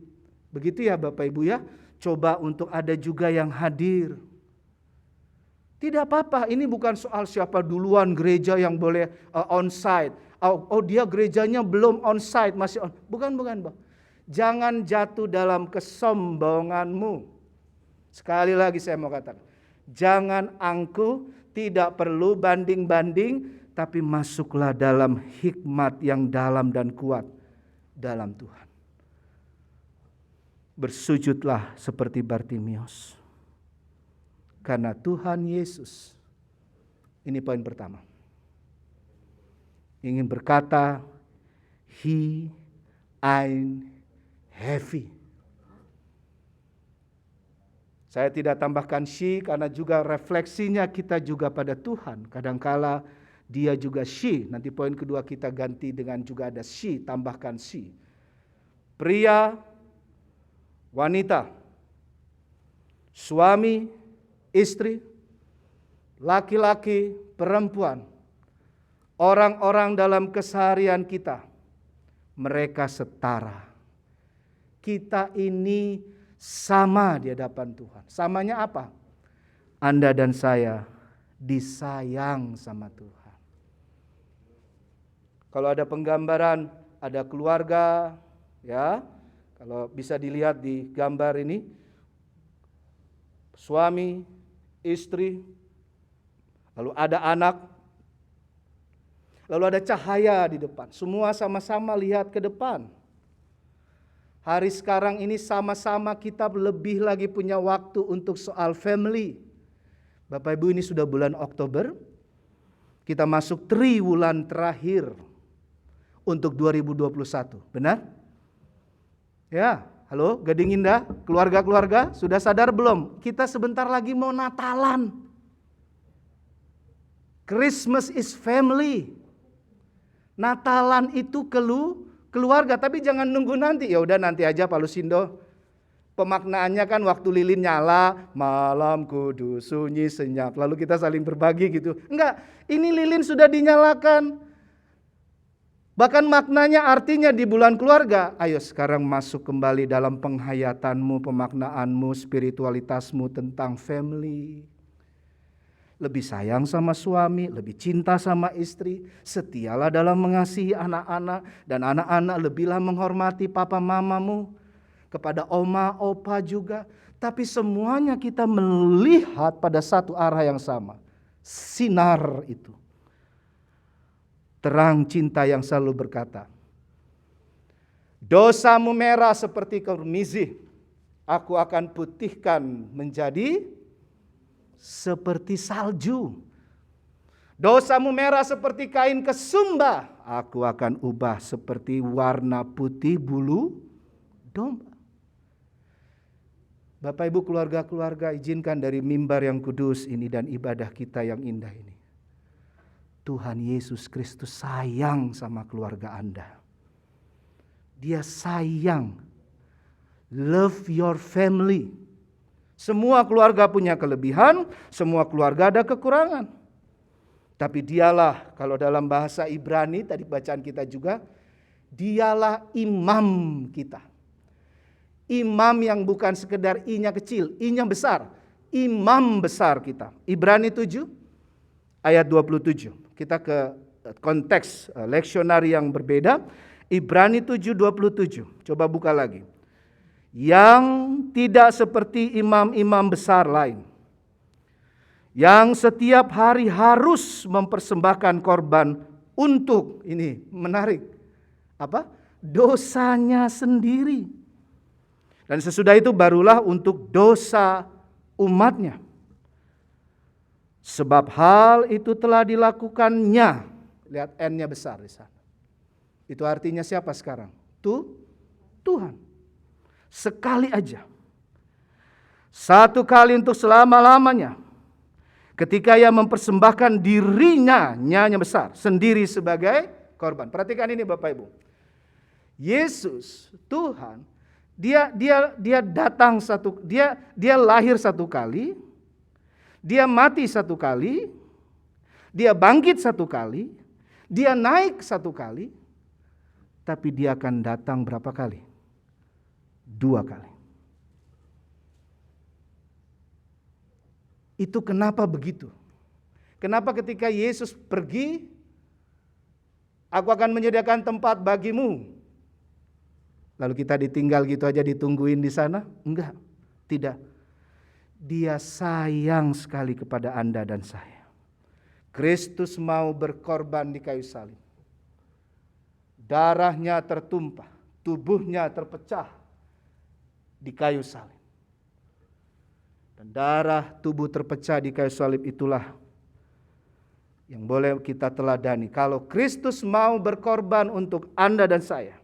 E: Begitu ya Bapak Ibu ya, coba untuk ada juga yang hadir. Tidak apa-apa, ini bukan soal siapa duluan gereja yang boleh onsite. Oh dia gerejanya belum onsite, masih on. Bukan. Jangan jatuh dalam kesombonganmu. Sekali lagi saya mau katakan, jangan angkuh, tidak perlu banding-banding, tapi masuklah dalam hikmat yang dalam dan kuat dalam Tuhan. Bersujudlah seperti Bartimeus. Karena Tuhan Yesus, ini poin pertama, ingin berkata, He ain't heavy. Saya tidak tambahkan she karena juga refleksinya kita juga pada Tuhan. Kadangkala dia juga she. Nanti poin kedua kita ganti dengan juga ada she, tambahkan she. Pria, wanita, suami, istri, laki-laki, perempuan, orang-orang dalam keseharian kita, mereka setara. Kita ini sama di hadapan Tuhan. Samanya apa? Anda dan saya disayang sama Tuhan. Kalau ada penggambaran, ada keluarga, ya. Kalau bisa dilihat di gambar ini, suami, istri, lalu ada anak, lalu ada cahaya di depan. Semua sama-sama lihat ke depan. Hari sekarang ini sama-sama kita lebih lagi punya waktu untuk soal family. Bapak Ibu, ini sudah bulan Oktober. Kita masuk triwulan terakhir untuk 2021. Benar? Ya, halo Gading Indah, keluarga-keluarga sudah sadar belum? Kita sebentar lagi mau Natalan. Christmas is family. Natalan itu keluarga, tapi jangan nunggu nanti. Ya udah nanti aja Pak Lusindo. Pemaknaannya kan waktu lilin nyala, malam kudus sunyi senyap. Lalu kita saling berbagi gitu. Enggak, ini lilin sudah dinyalakan. Bahkan maknanya artinya di bulan keluarga. Ayo sekarang masuk kembali dalam penghayatanmu, pemaknaanmu, spiritualitasmu tentang family. Lebih sayang sama suami, lebih cinta sama istri, setialah dalam mengasihi anak-anak, dan anak-anak lebihlah menghormati papa mamamu, kepada oma, opa juga. Tapi semuanya kita melihat pada satu arah yang sama, sinar itu. Terang cinta yang selalu berkata, dosamu merah seperti kermisi, aku akan putihkan menjadi seperti salju. Dosamu merah seperti kain kesumba, aku akan ubah seperti warna putih bulu domba. Bapak Ibu, keluarga-keluarga, izinkan dari mimbar yang kudus ini dan ibadah kita yang indah ini, Tuhan Yesus Kristus sayang sama keluarga Anda. Dia sayang. Love your family. Semua keluarga punya kelebihan, semua keluarga ada kekurangan. Tapi dialah, kalau dalam bahasa Ibrani tadi bacaan kita juga, dialah imam kita. Imam yang bukan sekedar i-nya kecil, i-nya besar. Imam besar kita. Ibrani 7 ayat 27. Kita ke konteks leksionari yang berbeda. Ibrani 7:27. Coba buka lagi. Yang tidak seperti imam-imam besar lain, yang setiap hari harus mempersembahkan korban untuk, ini menarik, apa? Dosanya sendiri. Dan sesudah itu barulah untuk dosa umatnya. Sebab hal itu telah dilakukannya. Lihat N-nya besar di sana. Itu artinya siapa sekarang? Tuhan. Sekali aja. Satu kali untuk selama-lamanya. Ketika ia mempersembahkan dirinya, nya besar, sendiri sebagai korban. Perhatikan ini Bapak Ibu. Yesus, Tuhan, dia datang dia lahir satu kali, dia mati satu kali, dia bangkit satu kali, dia naik satu kali, tapi dia akan datang berapa kali? 2 kali. Itu kenapa begitu? Kenapa ketika Yesus pergi, aku akan menyediakan tempat bagimu, lalu kita ditinggal gitu aja ditungguin di sana? Enggak, tidak. Dia sayang sekali kepada Anda dan saya. Kristus mau berkorban di kayu salib. Darahnya tertumpah, tubuhnya terpecah di kayu salib. Dan darah tubuh terpecah di kayu salib itulah yang boleh kita teladani. Kalau Kristus mau berkorban untuk Anda dan saya,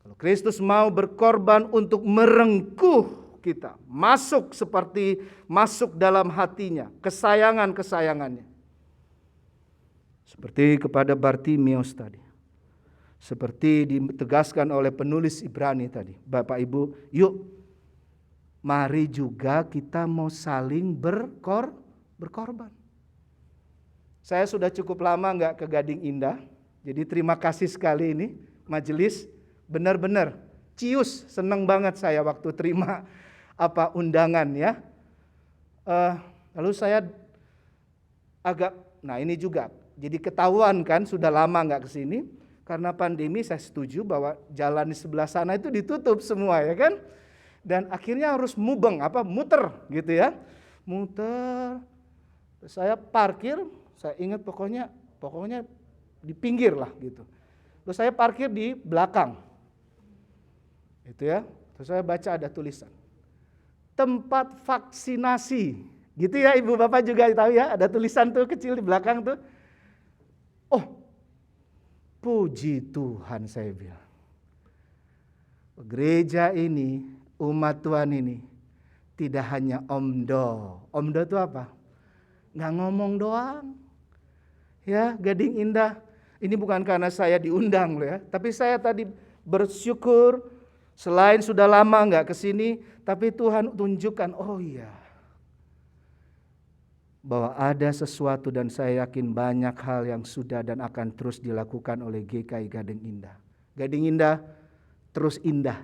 E: kalau Kristus mau berkorban untuk merengkuh kita, masuk dalam hatinya, kesayangannya. Seperti kepada Bartimeus tadi. Seperti ditegaskan oleh penulis Ibrani tadi. Bapak Ibu, yuk mari juga kita mau saling berkorban. Saya sudah cukup lama nggak ke Gading Indah, jadi terima kasih sekali ini majelis, benar-benar cius, senang banget saya waktu terima undangan ya. Lalu saya nah ini juga, jadi ketahuan kan sudah lama nggak kesini, karena pandemi saya setuju bahwa jalan di sebelah sana itu ditutup semua ya kan. Dan akhirnya harus muter gitu ya. Muter, saya parkir, saya ingat pokoknya di pinggir lah gitu. Terus saya parkir di belakang. Itu ya. Terus saya baca ada tulisan tempat vaksinasi. Gitu ya, Ibu Bapak juga tahu ya, ada tulisan tuh kecil di belakang tuh. Oh, puji Tuhan saya bilang. Gereja ini, umat Tuhan ini tidak hanya omdo. Omdo itu apa? Nggak ngomong doang. Ya, Gading Indah. Ini bukan karena saya diundang loh ya, tapi saya tadi bersyukur selain sudah lama nggak kesini, tapi Tuhan tunjukkan, oh iya, bahwa ada sesuatu dan saya yakin banyak hal yang sudah dan akan terus dilakukan oleh GKI Gading Indah. Gading Indah terus indah.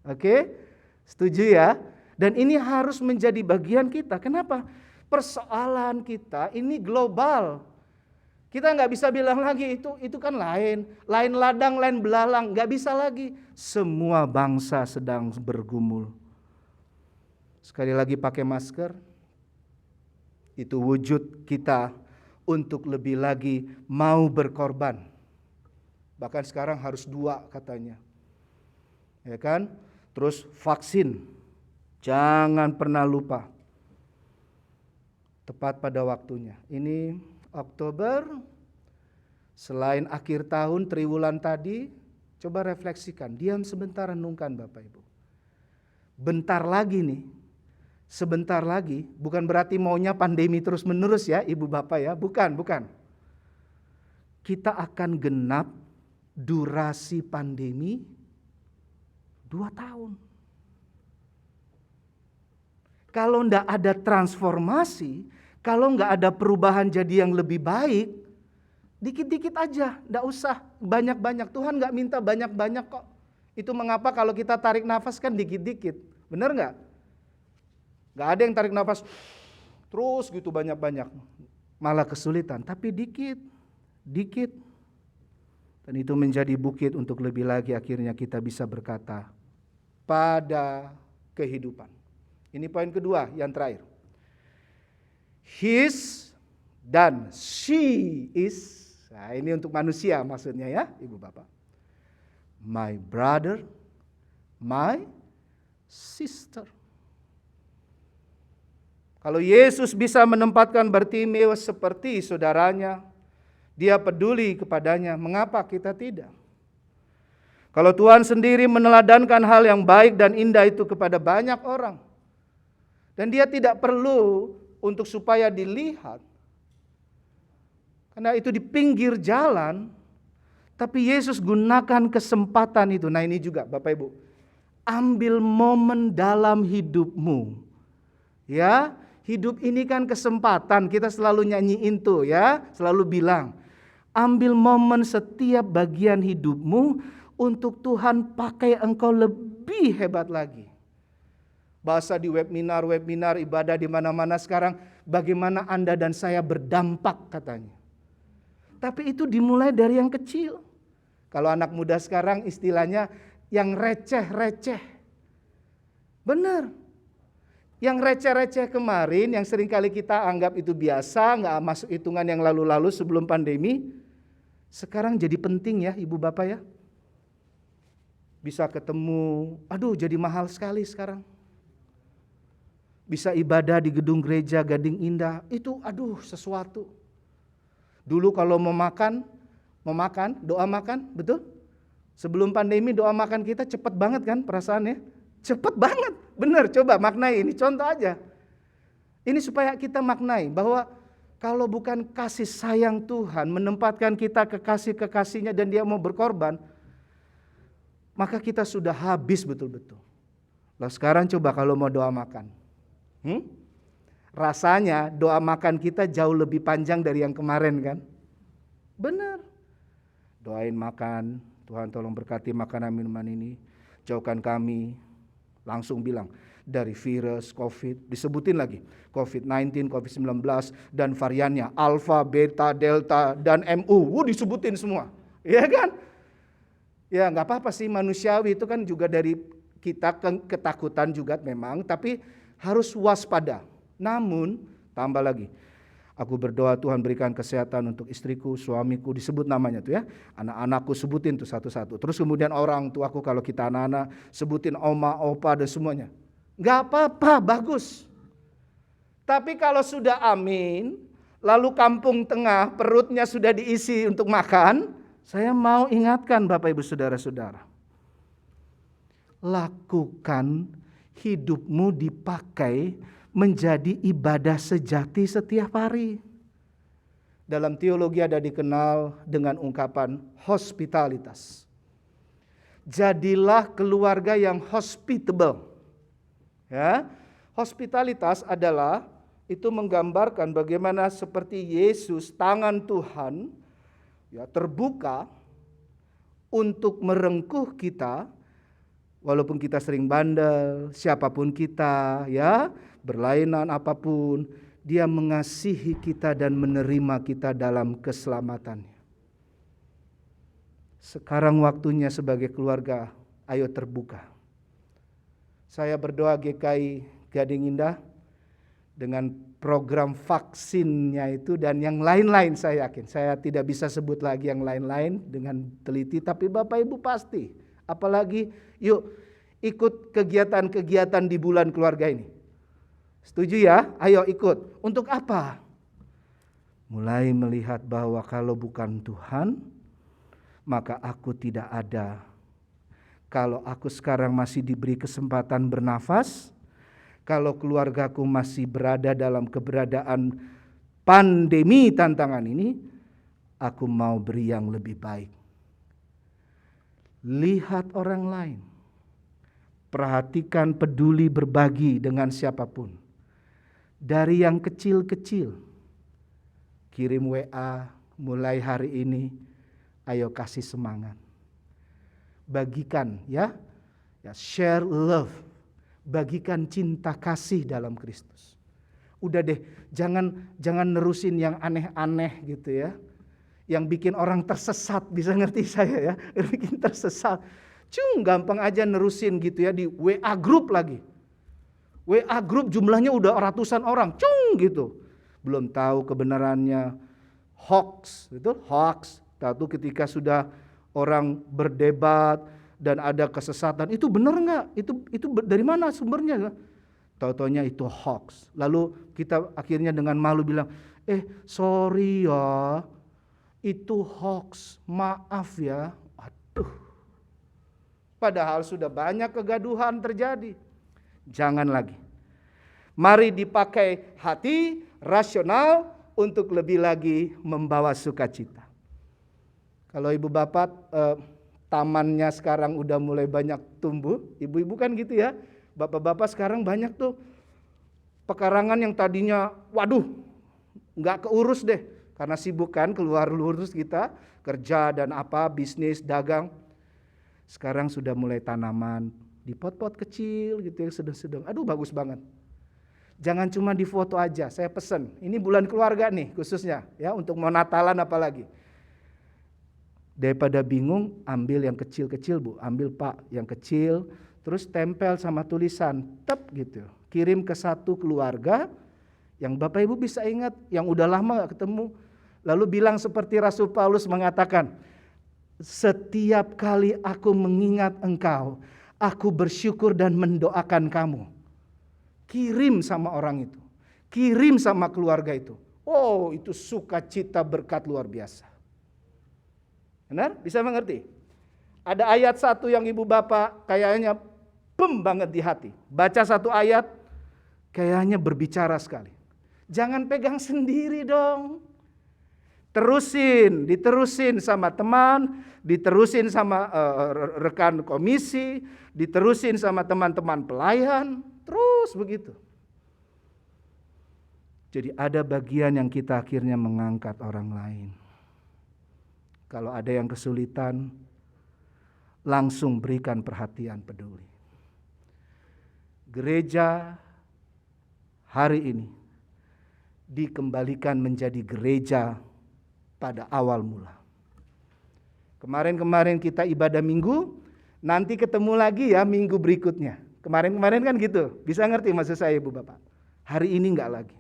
E: Oke? Setuju ya? Dan ini harus menjadi bagian kita. Kenapa? Persoalan kita ini global. Kita nggak bisa bilang lagi itu kan lain ladang, lain belalang, nggak bisa lagi. Semua bangsa sedang bergumul. Sekali lagi pakai masker. Itu wujud kita untuk lebih lagi mau berkorban. Bahkan sekarang harus 2 katanya. Ya kan? Terus vaksin. Jangan pernah lupa. Tepat pada waktunya. Ini Oktober, selain akhir tahun triwulan tadi, coba refleksikan. Diam sebentar, renungkan Bapak Ibu. Bentar lagi nih. Sebentar lagi, bukan berarti maunya pandemi terus menerus ya Ibu Bapak ya, bukan. Kita akan genap durasi pandemi 2 tahun. Kalau enggak ada transformasi, kalau enggak ada perubahan jadi yang lebih baik, dikit-dikit aja, enggak usah banyak-banyak. Tuhan enggak minta banyak-banyak kok. Itu mengapa kalau kita tarik nafas kan dikit-dikit, benar enggak? Gak ada yang tarik nafas terus gitu banyak-banyak. Malah kesulitan. Tapi dikit. Dan itu menjadi bukit untuk lebih lagi akhirnya kita bisa berkata pada kehidupan. Ini poin kedua yang terakhir. His dan she is. Nah, ini untuk manusia maksudnya ya Ibu Bapak. My brother, my sister. Kalau Yesus bisa menempatkan Bartimeus seperti saudaranya, dia peduli kepadanya, mengapa kita tidak? Kalau Tuhan sendiri meneladankan hal yang baik dan indah itu kepada banyak orang, dan dia tidak perlu untuk supaya dilihat, karena itu di pinggir jalan, tapi Yesus gunakan kesempatan itu. Nah ini juga Bapak Ibu, ambil momen dalam hidupmu, ya. Hidup ini kan kesempatan, kita selalu nyanyiin tuh ya, selalu bilang, ambil momen setiap bagian hidupmu untuk Tuhan pakai engkau lebih hebat lagi. Bahasa di webinar ibadah di mana-mana sekarang, bagaimana Anda dan saya berdampak katanya. Tapi itu dimulai dari yang kecil. Kalau anak muda sekarang istilahnya yang receh-receh. Benar. Yang receh-receh kemarin, yang seringkali kita anggap itu biasa, nggak masuk hitungan yang lalu-lalu sebelum pandemi, sekarang jadi penting ya Ibu Bapak ya. Bisa ketemu, jadi mahal sekali sekarang. Bisa ibadah di gedung gereja Gading Indah, itu sesuatu. Dulu kalau mau makan, doa makan, betul? Sebelum pandemi doa makan kita cepet banget kan perasaannya? Cepet banget, benar, coba maknai ini contoh aja. Ini supaya kita maknai bahwa kalau bukan kasih sayang Tuhan menempatkan kita kekasih-kekasihnya dan dia mau berkorban, maka kita sudah habis betul-betul. Lah sekarang coba kalau mau doa makan. Rasanya doa makan kita jauh lebih panjang dari yang kemarin kan? Benar. Doain makan, Tuhan tolong berkati makanan minuman ini, jauhkan kami. Langsung bilang, dari virus, COVID, disebutin lagi. COVID-19, COVID-19, dan variannya, Alpha, Beta, Delta, dan MU. Disebutin semua. Iya kan? Ya nggak apa-apa sih, manusiawi itu kan juga dari kita ketakutan juga memang, tapi harus waspada. Namun, tambah lagi, aku berdoa Tuhan berikan kesehatan untuk istriku, suamiku, disebut namanya tuh ya. Anak-anakku sebutin tuh satu-satu. Terus kemudian orang tuaku kalau kita anak-anak, sebutin oma, opa, dan semuanya. Nggak apa-apa, bagus. Tapi kalau sudah amin, lalu kampung tengah perutnya sudah diisi untuk makan, saya mau ingatkan Bapak Ibu Saudara-saudara. Lakukan hidupmu dipakai menjadi ibadah sejati setiap hari. Dalam teologi ada dikenal dengan ungkapan hospitalitas. Jadilah keluarga yang hospitable. Ya, hospitalitas adalah itu menggambarkan bagaimana seperti Yesus, tangan Tuhan ya terbuka untuk merengkuh kita, walaupun kita sering bandel, siapapun kita ya, berlainan apapun, Dia mengasihi kita dan menerima kita dalam keselamatannya. Sekarang waktunya sebagai keluarga, ayo terbuka. Saya berdoa GKI Gading Indah dengan program vaksinnya itu dan yang lain-lain saya yakin. Saya tidak bisa sebut lagi yang lain-lain dengan teliti, tapi Bapak Ibu pasti. Apalagi yuk ikut kegiatan-kegiatan di bulan keluarga ini. Setuju ya? Ayo ikut. Untuk apa? Mulai melihat bahwa kalau bukan Tuhan, maka aku tidak ada. Kalau aku sekarang masih diberi kesempatan bernafas, kalau keluargaku masih berada dalam keberadaan pandemi tantangan ini, aku mau beri yang lebih baik. Lihat orang lain. Perhatikan, peduli, berbagi dengan siapapun. Dari yang kecil-kecil. Kirim WA mulai hari ini, ayo kasih semangat. Bagikan ya, share love, bagikan cinta kasih dalam Kristus. Udah deh, jangan nerusin yang aneh-aneh gitu ya, yang bikin orang tersesat, bisa ngerti saya ya, bikin tersesat. Gampang aja nerusin gitu ya di WA group lagi. WA group jumlahnya udah ratusan orang, gitu. Belum tahu kebenarannya, hoax, itu hoax. Tahu ketika sudah orang berdebat dan ada kesesatan, itu benar nggak? Itu dari mana sumbernya? Tahu-taunya itu hoax. Lalu kita akhirnya dengan malu bilang, sorry ya, itu hoax, maaf ya. Aduh. Padahal sudah banyak kegaduhan terjadi. Jangan lagi. Mari dipakai hati rasional untuk lebih lagi membawa sukacita. Kalau ibu bapak tamannya sekarang udah mulai banyak tumbuh, ibu-ibu kan gitu ya, bapak-bapak sekarang banyak tuh pekarangan yang tadinya, waduh, nggak keurus deh, karena sibuk kan keluar lurus kita, kerja dan apa, bisnis, dagang. Sekarang sudah mulai tanaman di pot-pot kecil gitu yang sedang-sedang, aduh bagus banget. Jangan cuma di foto aja, saya pesen, ini bulan keluarga nih khususnya ya, untuk mau Natalan apalagi. Daripada bingung, ambil yang kecil-kecil Bu, ambil Pak yang kecil, terus tempel sama tulisan, tep gitu. Kirim ke satu keluarga, yang Bapak Ibu bisa ingat, yang udah lama gak ketemu. Lalu bilang seperti Rasul Paulus mengatakan, setiap kali aku mengingat engkau, aku bersyukur dan mendoakan kamu. Kirim sama orang itu, kirim sama keluarga itu. Oh, itu sukacita berkat luar biasa. Benar? Bisa mengerti? Ada ayat satu yang ibu bapak kayaknya banget di hati. Baca satu ayat, kayaknya berbicara sekali. Jangan pegang sendiri dong. Diterusin sama teman, diterusin sama rekan komisi, diterusin sama teman-teman pelayan, terus begitu. Jadi ada bagian yang kita akhirnya mengangkat orang lain. Kalau ada yang kesulitan, langsung berikan perhatian peduli. Gereja hari ini dikembalikan menjadi gereja pada awal mula. Kemarin-kemarin kita ibadah minggu, nanti ketemu lagi ya minggu berikutnya. Kemarin-kemarin kan gitu, bisa ngerti maksud saya Ibu Bapak. Hari ini enggak lagi.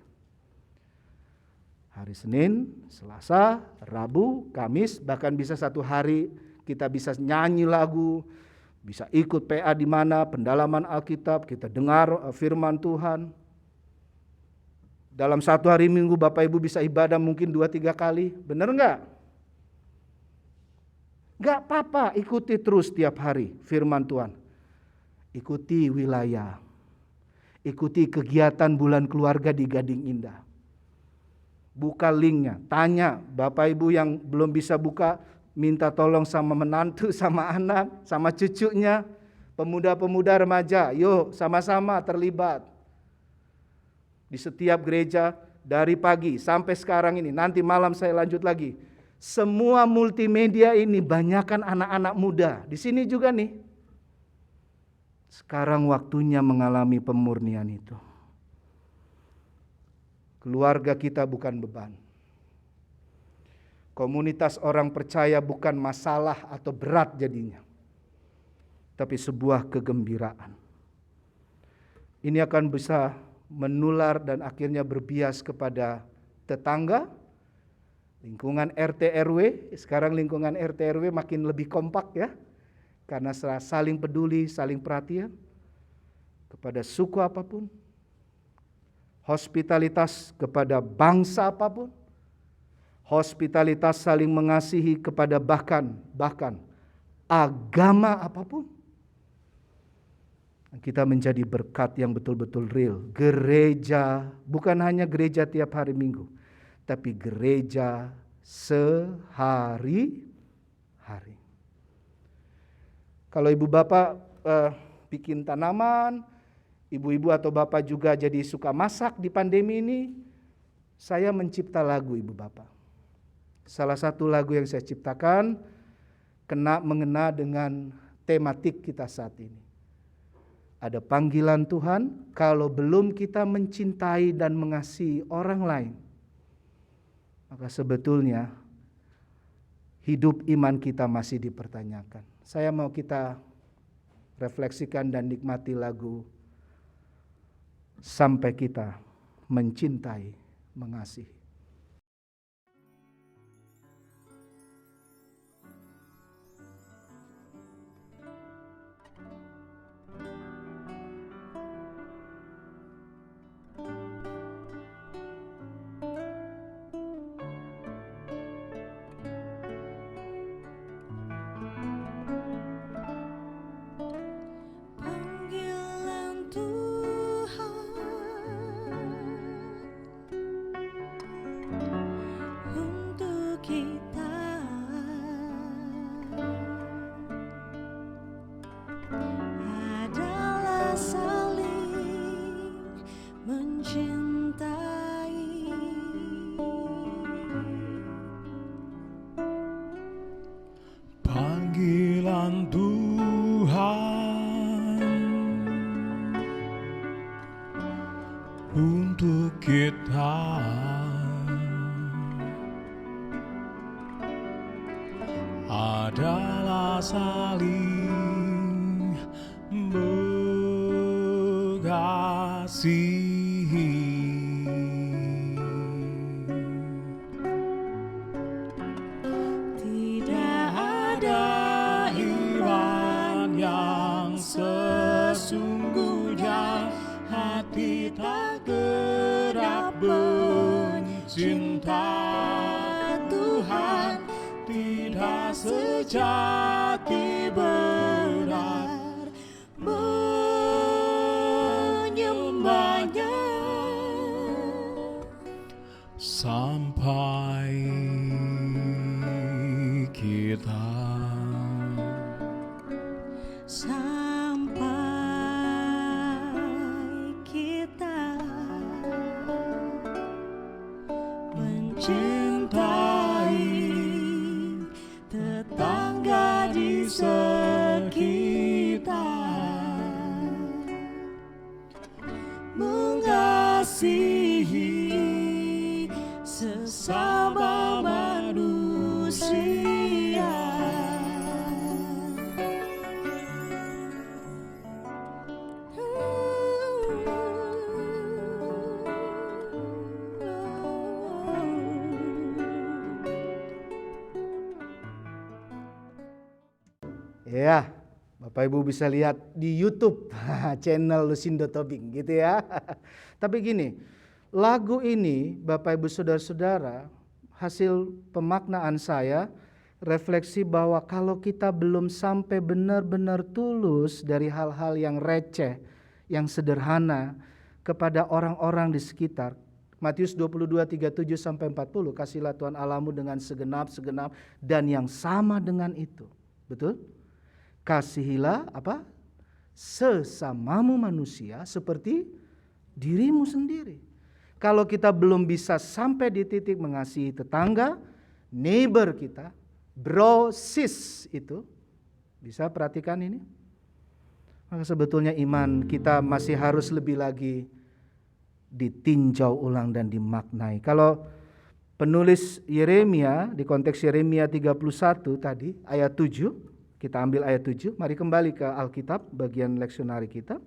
E: Hari Senin, Selasa, Rabu, Kamis, bahkan bisa satu hari kita bisa nyanyi lagu, bisa ikut PA di mana, pendalaman Alkitab, kita dengar firman Tuhan. Dalam satu hari minggu Bapak Ibu bisa ibadah mungkin 2-3 kali, benar enggak? Enggak apa-apa, ikuti terus tiap hari firman Tuhan. Ikuti wilayah, ikuti kegiatan bulan keluarga di Gading Indah. Buka linknya, tanya Bapak Ibu yang belum bisa buka, minta tolong sama menantu, sama anak, sama cucunya, pemuda-pemuda remaja, yuk sama-sama terlibat. Di setiap gereja dari pagi sampai sekarang ini, nanti malam saya lanjut lagi. Semua multimedia ini banyakkan anak-anak muda, di sini juga nih. Sekarang waktunya mengalami pemurnian itu. Keluarga kita bukan beban. Komunitas orang percaya bukan masalah atau berat jadinya, tapi sebuah kegembiraan. Ini akan bisa menular dan akhirnya berbias kepada tetangga, lingkungan RT RW. Sekarang lingkungan RT RW makin lebih kompak ya, karena saling peduli, saling perhatian kepada suku apapun. Hospitalitas kepada bangsa apapun, hospitalitas saling mengasihi kepada bahkan agama apapun. Kita menjadi berkat yang betul-betul real. Gereja, bukan hanya gereja tiap hari Minggu, tapi gereja sehari-hari. Kalau ibu bapak bikin tanaman, ibu-ibu atau bapak juga jadi suka masak di pandemi ini, saya mencipta lagu ibu bapak. Salah satu lagu yang saya ciptakan mengena dengan tematik kita saat ini. Ada panggilan Tuhan, kalau belum kita mencintai dan mengasihi orang lain, maka sebetulnya hidup iman kita masih dipertanyakan. Saya mau kita refleksikan dan nikmati lagu Sampai Kita Mencintai, Mengasihi.
I: Panggilan Tuhan untuk kita adalah saling mencintai.
H: Panggilan Tuhan untuk kita adalah saling mengasihi.
I: Tidak ada iman yang sesungguhnya, hati tak gerak mencinta Tuhan, tidak sejati benar menyembahnya.
H: Sampai kita
I: Sampai kita
E: Ya, Bapak Ibu bisa lihat di YouTube channel Lusindo Tobing gitu ya. Tapi gini, lagu ini Bapak Ibu Saudara-saudara, hasil pemaknaan saya, refleksi bahwa kalau kita belum sampai benar-benar tulus dari hal-hal yang receh, yang sederhana kepada orang-orang di sekitar. Matius 22:37-40, kasihlah Tuhan Allahmu dengan segenap dan yang sama dengan itu. Betul? Kasihilah apa? Sesamamu manusia seperti dirimu sendiri. Kalau kita belum bisa sampai di titik mengasihi tetangga, neighbor kita, bro, sis itu, bisa perhatikan ini? Maka sebetulnya iman kita masih harus lebih lagi ditinjau ulang dan dimaknai. Kalau penulis Yeremia, di konteks Yeremia 31 tadi, ayat 7, kita ambil ayat 7, mari kembali ke Alkitab, bagian leksionari kita.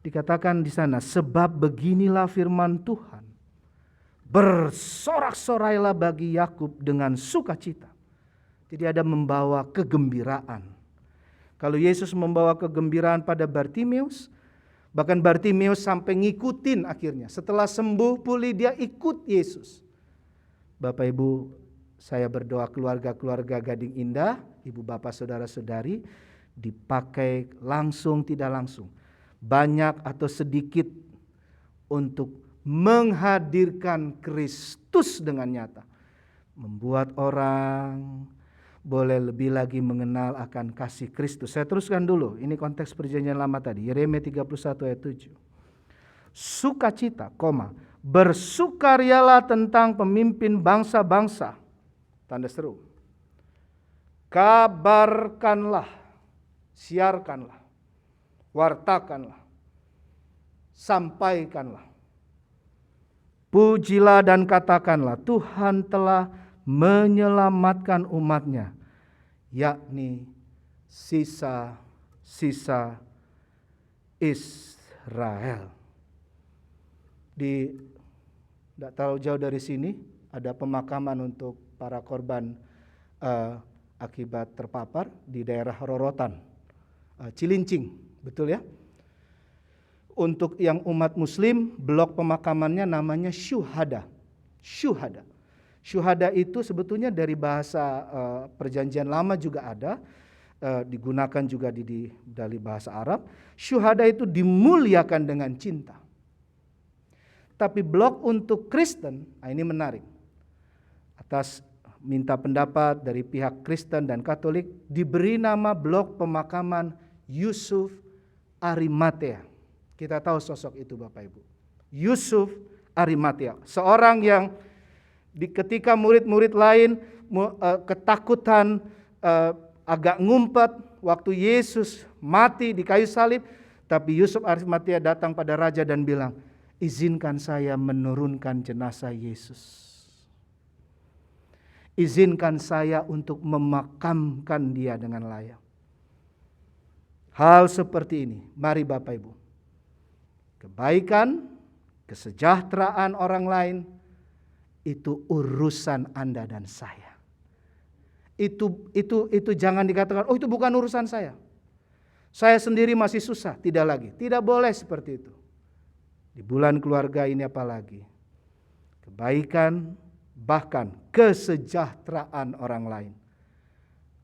E: Dikatakan di sana, sebab beginilah firman Tuhan, bersorak-sorailah bagi Yakub dengan sukacita. Jadi ada membawa kegembiraan. Kalau Yesus membawa kegembiraan pada Bartimeus, bahkan Bartimeus sampai ngikutin akhirnya. Setelah sembuh pulih dia ikut Yesus. Bapak Ibu, saya berdoa keluarga-keluarga Gading Indah, ibu bapak saudara-saudari, dipakai langsung tidak langsung, banyak atau sedikit untuk menghadirkan Kristus dengan nyata. Membuat orang boleh lebih lagi mengenal akan kasih Kristus. Saya teruskan dulu, ini konteks perjanjian lama tadi, Yeremia 31 ayat 7. Sukacita, bersukarialah tentang pemimpin bangsa-bangsa, tanda seru. Kabarkanlah, siarkanlah, wartakanlah, sampaikanlah. Pujilah dan katakanlah, Tuhan telah menyelamatkan umatnya, yakni sisa-sisa Israel. Tidak terlalu jauh dari sini ada pemakaman untuk para korban akibat terpapar di daerah Rorotan, Cilincing, betul ya? Untuk yang umat Muslim, blok pemakamannya namanya syuhada. Syuhada. Syuhada itu sebetulnya dari bahasa perjanjian lama juga ada, digunakan juga dari bahasa Arab. Syuhada itu dimuliakan dengan cinta. Tapi blok untuk Kristen, ini menarik. Atas minta pendapat dari pihak Kristen dan Katolik, diberi nama blok pemakaman Yusuf Arimatea. Kita tahu sosok itu Bapak Ibu. Yusuf Arimatea, seorang yang ketika murid-murid lain ketakutan, agak ngumpet waktu Yesus mati di kayu salib, tapi Yusuf Arimatea datang pada raja dan bilang, izinkan saya menurunkan jenazah Yesus. Izinkan saya untuk memakamkan dia dengan layak. Hal seperti ini, mari Bapak Ibu. Kebaikan, kesejahteraan orang lain, itu urusan Anda dan saya. Itu jangan dikatakan, oh itu bukan urusan saya. Saya sendiri masih susah, tidak lagi. Tidak boleh seperti itu. Di bulan keluarga ini apalagi. Kebaikan, bahkan kesejahteraan orang lain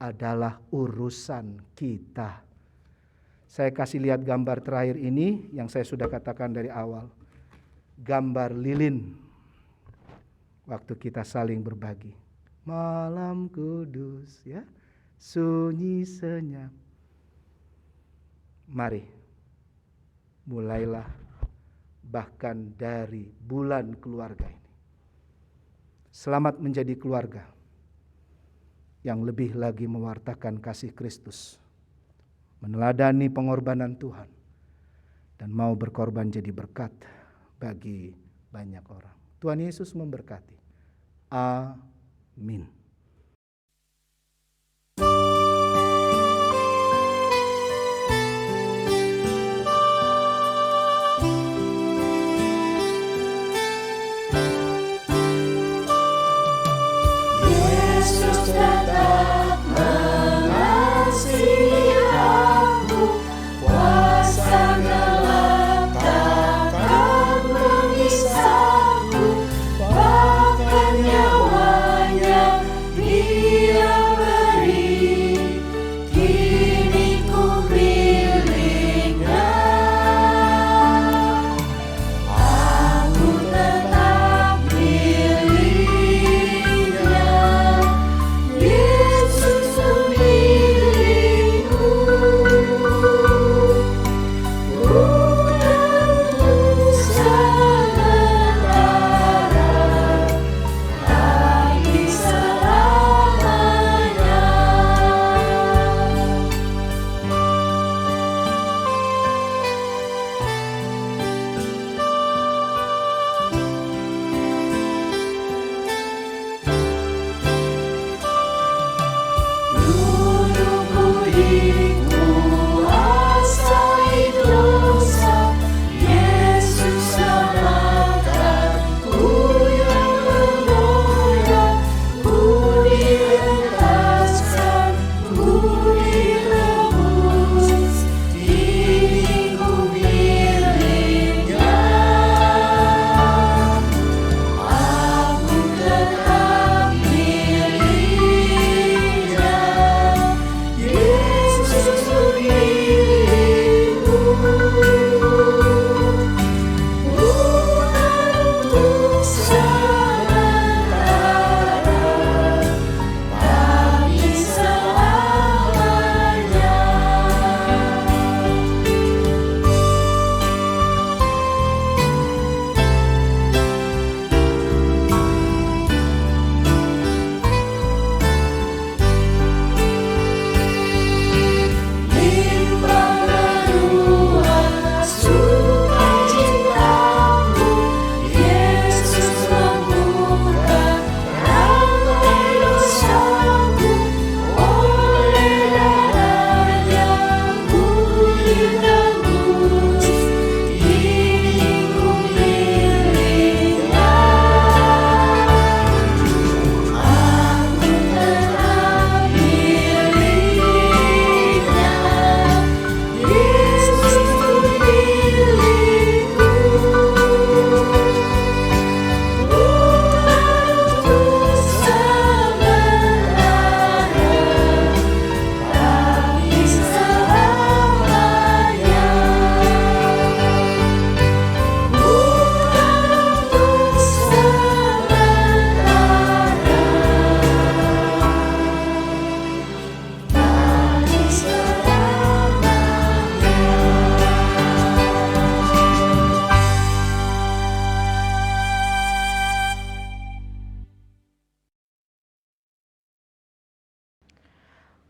E: adalah urusan kita. Saya kasih lihat gambar terakhir ini yang saya sudah katakan dari awal. Gambar lilin waktu kita saling berbagi. Malam kudus ya, sunyi senyap. Mari, mulailah bahkan dari bulan keluarga ini. Selamat menjadi keluarga yang lebih lagi mewartakan kasih Kristus, meneladani pengorbanan Tuhan, dan mau berkorban jadi berkat bagi banyak orang. Tuhan Yesus memberkati. Amin.
I: Yesus tetap mengasihi.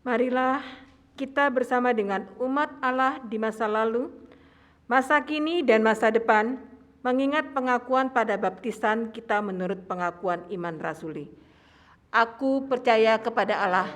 C: Marilah kita bersama dengan umat Allah di masa lalu, masa kini dan masa depan, mengingat pengakuan pada baptisan kita menurut pengakuan iman rasuli. Aku percaya kepada Allah,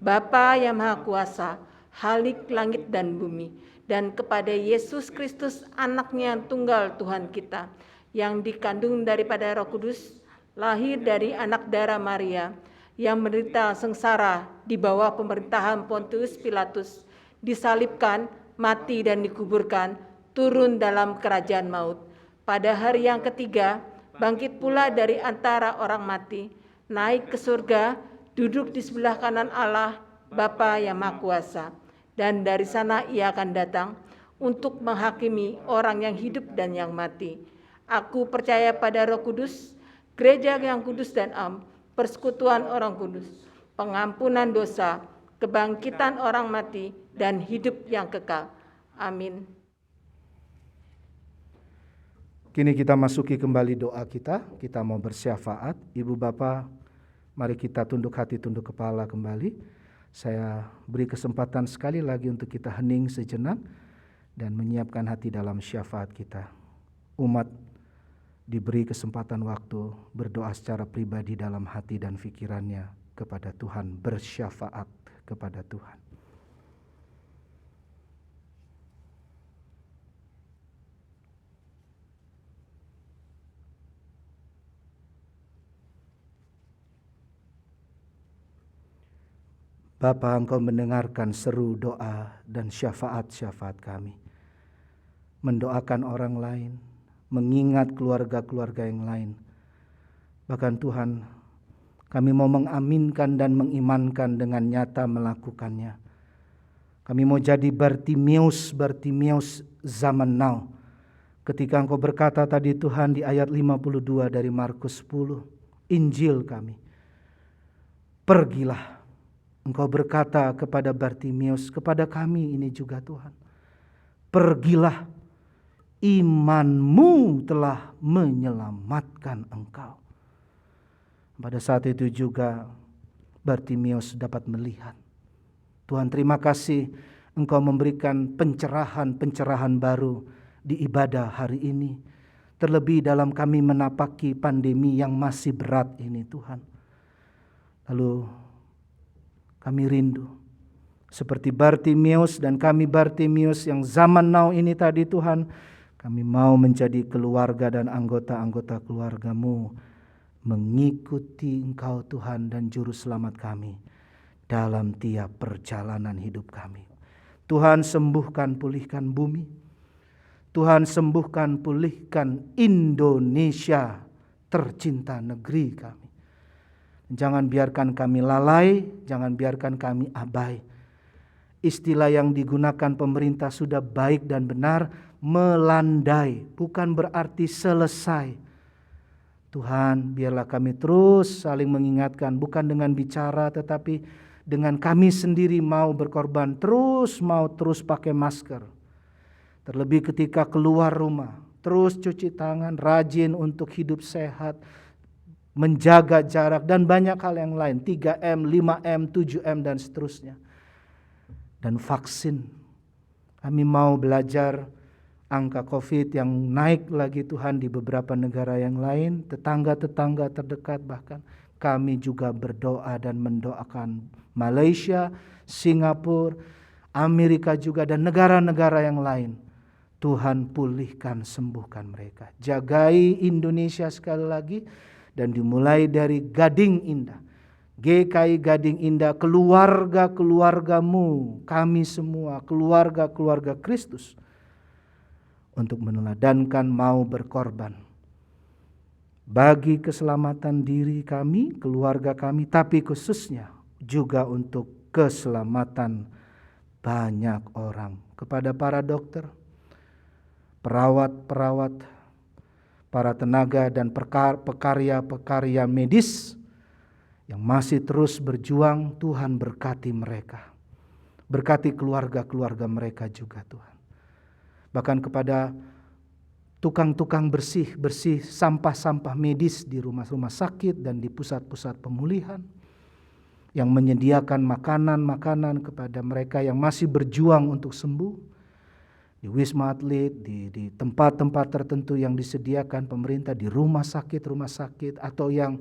C: Bapa yang Maha Kuasa, Khalik langit dan bumi, dan kepada Yesus Kristus, anaknya yang tunggal Tuhan kita, yang dikandung daripada Roh Kudus, lahir dari anak darah Maria, yang menderita sengsara di bawah pemerintahan Pontius Pilatus, disalibkan, mati dan dikuburkan, turun dalam kerajaan maut. Pada hari yang ketiga, bangkit pula dari antara orang mati, naik ke surga, duduk di sebelah kanan Allah, Bapa yang Maha Kuasa. Dan dari sana ia akan datang untuk menghakimi orang yang hidup dan yang mati. Aku percaya pada Roh Kudus, gereja yang kudus dan am, persekutuan orang kudus, pengampunan dosa, kebangkitan orang mati, dan hidup yang kekal. Amin.
E: Kini kita masuki kembali doa kita mau bersyafaat. Ibu Bapa, mari kita tunduk hati, tunduk kepala kembali. Saya beri kesempatan sekali lagi untuk kita hening sejenak dan menyiapkan hati dalam syafaat kita. Umat diberi kesempatan waktu berdoa secara pribadi dalam hati dan pikirannya kepada Tuhan, bersyafaat kepada Tuhan. Bapa, Engkau mendengarkan seru doa dan syafaat-syafaat kami. Mendoakan orang lain, mengingat keluarga-keluarga yang lain. Bahkan Tuhan, kami mau mengaminkan dan mengimankan dengan nyata melakukannya. Kami mau jadi Bartimeus zaman now. Ketika Engkau berkata tadi Tuhan di ayat 52 dari Markus 10, Injil kami. Pergilah. Engkau berkata kepada Bartimeus, kepada kami ini juga Tuhan. Pergilah, imanmu telah menyelamatkan engkau. Pada saat itu juga Bartimeus dapat melihat. Tuhan, terima kasih Engkau memberikan pencerahan-pencerahan baru di ibadah hari ini. Terlebih dalam kami menapaki pandemi yang masih berat ini Tuhan. Lalu kami rindu Seperti Bartimius dan kami Bartimius yang zaman now ini tadi Tuhan, kami mau menjadi keluarga dan anggota-anggota keluarga-Mu, mengikuti Engkau Tuhan dan Juru Selamat kami dalam tiap perjalanan hidup kami. Tuhan sembuhkan, pulihkan bumi. Tuhan sembuhkan, pulihkan Indonesia, tercinta negeri kami. Jangan biarkan kami lalai, jangan biarkan kami abai. Istilah yang digunakan pemerintah sudah baik dan benar, melandai, bukan berarti selesai. Tuhan, biarlah kami terus saling mengingatkan, bukan dengan bicara tetapi dengan kami sendiri mau berkorban, mau terus pakai masker. Terlebih ketika keluar rumah, terus cuci tangan, rajin untuk hidup sehat, menjaga jarak dan banyak hal yang lain, 3M, 5M, 7M dan seterusnya. Dan vaksin. Kami mau belajar angka COVID yang naik lagi Tuhan di beberapa negara yang lain, tetangga-tetangga terdekat bahkan. Kami juga berdoa dan mendoakan Malaysia, Singapura, Amerika juga dan negara-negara yang lain. Tuhan pulihkan, sembuhkan mereka. Jagai Indonesia sekali lagi dan dimulai dari Gading Indah. GKI Gading Indah, keluarga-keluarga-Mu, kami semua, keluarga-keluarga Kristus, untuk meneladankan mau berkorban bagi keselamatan diri kami, keluarga kami, tapi khususnya juga untuk keselamatan banyak orang. Kepada para dokter, perawat-perawat, para tenaga dan pekarya-pekarya medis yang masih terus berjuang, Tuhan berkati mereka. Berkati keluarga-keluarga mereka juga Tuhan. Bahkan kepada tukang-tukang bersih sampah-sampah medis di rumah-rumah sakit dan di pusat-pusat pemulihan, yang menyediakan makanan-makanan kepada mereka yang masih berjuang untuk sembuh, di Wisma Atlet, di tempat-tempat tertentu yang disediakan pemerintah, di rumah sakit, atau yang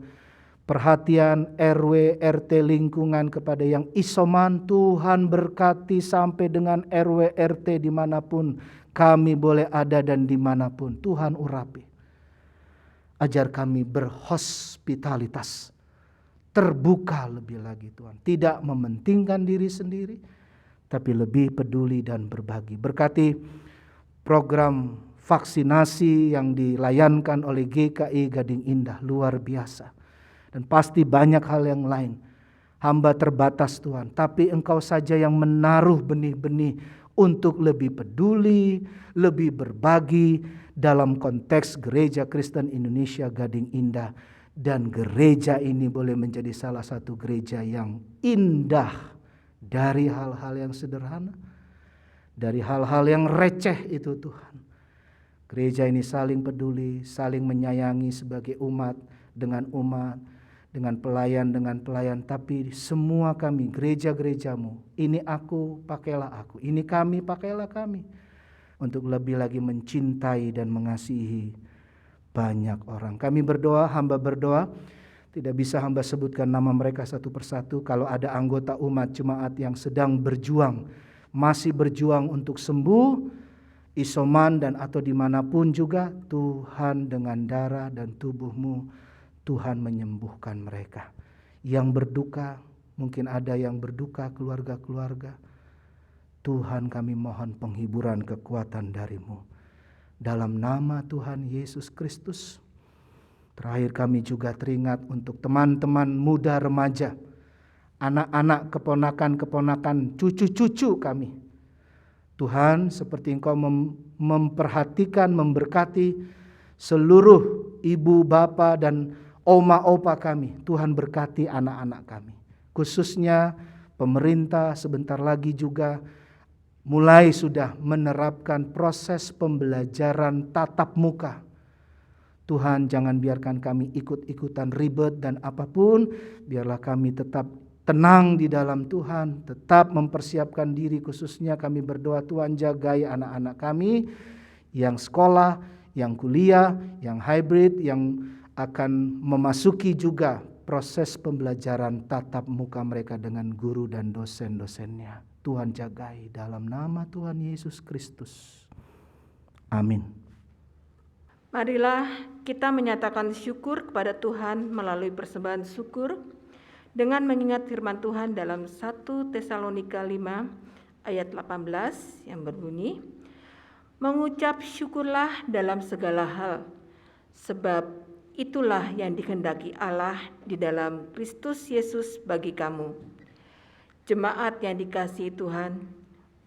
E: perhatian RW, RT lingkungan kepada yang isoman, Tuhan berkati sampai dengan RW, RT dimanapun kami boleh ada dan dimanapun. Tuhan urapi. Ajar kami berhospitalitas, terbuka lebih lagi Tuhan. Tidak mementingkan diri sendiri, tapi lebih peduli dan berbagi. Berkati program vaksinasi yang dilayankan oleh GKI Gading Indah, luar biasa. Dan pasti banyak hal yang lain. Hamba terbatas Tuhan, tapi Engkau saja yang menaruh benih-benih untuk lebih peduli, lebih berbagi dalam konteks Gereja Kristen Indonesia Gading Indah. Dan gereja ini boleh menjadi salah satu gereja yang indah dari hal-hal yang sederhana, dari hal-hal yang receh itu Tuhan. Gereja ini saling peduli, saling menyayangi sebagai umat dengan umat, dengan pelayan, tapi semua kami, gereja-gerejamu, ini aku, pakailah aku, ini kami, pakailah kami, untuk lebih lagi mencintai dan mengasihi banyak orang. Kami berdoa, hamba berdoa, tidak bisa hamba sebutkan nama mereka satu persatu. Kalau ada anggota umat jemaat yang sedang berjuang, masih berjuang untuk sembuh, isoman dan atau dimanapun juga, Tuhan dengan darah dan tubuh-Mu, Tuhan menyembuhkan mereka. Yang berduka, mungkin ada yang berduka keluarga-keluarga. Tuhan kami mohon penghiburan kekuatan dari-Mu. Dalam nama Tuhan Yesus Kristus. Terakhir kami juga teringat untuk teman-teman muda remaja, anak-anak, keponakan-keponakan, cucu-cucu kami. Tuhan, seperti Engkau memperhatikan, memberkati seluruh ibu, bapa, dan oma, opa kami. Tuhan berkati anak-anak kami. Khususnya pemerintah sebentar lagi juga mulai sudah menerapkan proses pembelajaran tatap muka. Tuhan, jangan biarkan kami ikut-ikutan ribet dan apapun. Biarlah kami tetap tenang di dalam Tuhan, tetap mempersiapkan diri. Khususnya kami berdoa, Tuhan jagai anak-anak kami yang sekolah, yang kuliah, yang hybrid, yang akan memasuki juga proses pembelajaran tatap muka mereka dengan guru dan dosen-dosennya. Tuhan jagai dalam nama Tuhan Yesus Kristus. Amin.
C: Marilah kita menyatakan syukur kepada Tuhan melalui persembahan syukur dengan mengingat firman Tuhan dalam 1 Tesalonika 5 ayat 18 yang berbunyi, mengucap syukurlah dalam segala hal, sebab itulah yang dikehendaki Allah di dalam Kristus Yesus bagi kamu. Jemaat yang dikasihi Tuhan,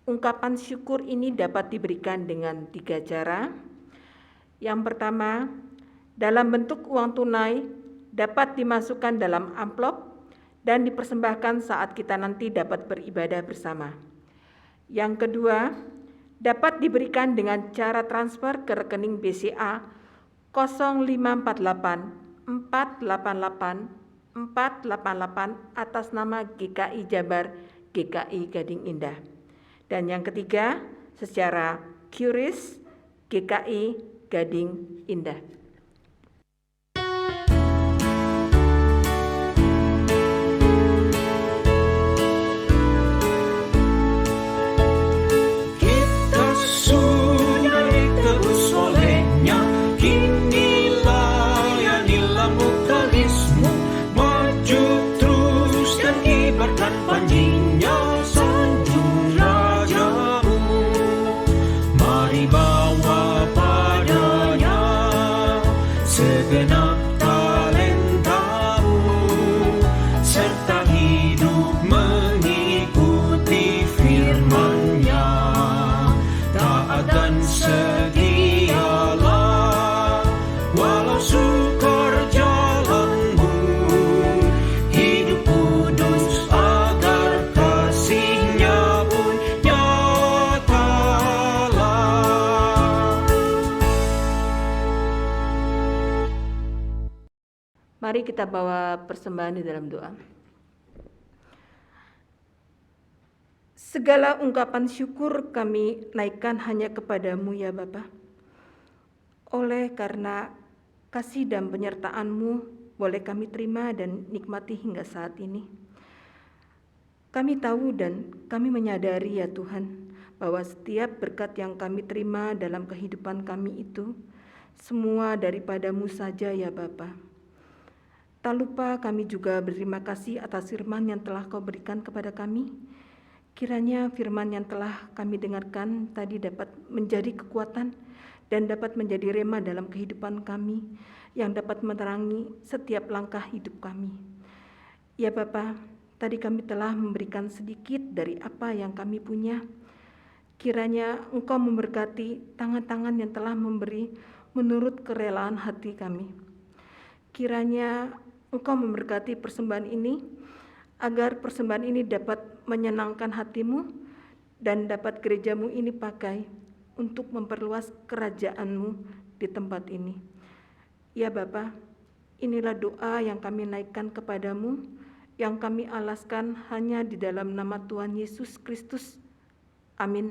C: ungkapan syukur ini dapat diberikan dengan 3 cara. Yang pertama, dalam bentuk uang tunai dapat dimasukkan dalam amplop dan dipersembahkan saat kita nanti dapat beribadah bersama. Yang kedua, dapat diberikan dengan cara transfer ke rekening BCA 0548 488 488 atas nama GKI Jabar GKI Gading Indah. Dan yang ketiga, secara QRIS GKI Gading Indah.
D: Kita sudah ditebus olehnya, kini layanilah mukalismu, maju terus dan kibarkan panjinya, sanjung rajamu. Mari bawa padanya segenap talentamu, serta hidup mengikuti firman-Nya. Taat dan setialah walau sukar jalanmu, hidup kudus agar kasih-Nya pun nyatalah.
C: Mari kita bawa persembahan di dalam doa. Segala ungkapan syukur kami naikkan hanya kepadamu ya Bapa. Oleh karena kasih dan penyertaan-Mu boleh kami terima dan nikmati hingga saat ini. Kami tahu dan kami menyadari ya Tuhan, bahwa setiap berkat yang kami terima dalam kehidupan kami itu, semua daripada-Mu saja ya Bapa. Tak lupa kami juga berterima kasih atas firman yang telah Kau berikan kepada kami. Kiranya firman yang telah kami dengarkan tadi dapat menjadi kekuatan dan dapat menjadi rema dalam kehidupan kami, yang dapat menerangi setiap langkah hidup kami. Ya Bapa, tadi kami telah memberikan sedikit dari apa yang kami punya. Kiranya Engkau memberkati tangan-tangan yang telah memberi menurut kerelaan hati kami. Kiranya Engkau memberkati persembahan ini, agar persembahan ini dapat menyenangkan hati-Mu dan dapat gereja-Mu ini pakai untuk memperluas kerajaan-Mu di tempat ini. Ya Bapa, inilah doa yang kami naikkan kepadamu, yang kami alaskan hanya di dalam nama Tuhan Yesus Kristus. Amin.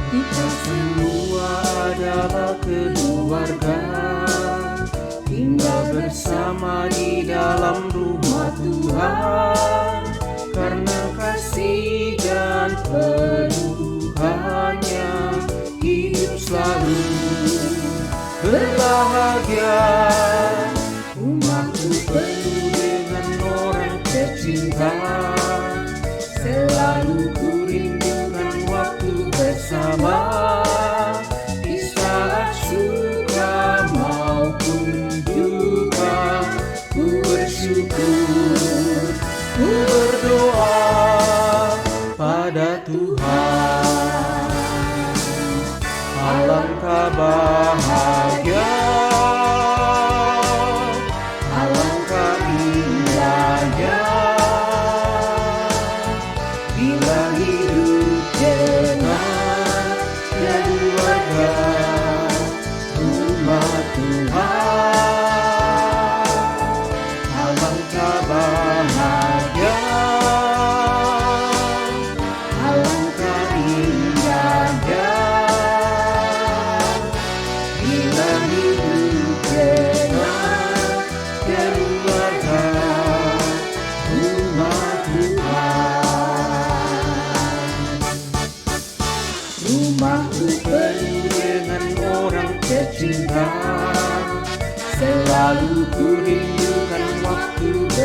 D: Kita semua adalah keluarga, tinggal bersama di dalam rumah Tuhan, karena kasih dan peluhannya hidup selalu berbahagia. Rumahku penuh dengan orang tercinta, selalu ku rindukan waktu bersama, di saat suka maupun duka. Ku bersyukur, ku berdoa pada Tuhan. Alangkah bahagia, alangkah indahnya bila hidup dengan keluarga umat Tuhan. Alangkah bahagia,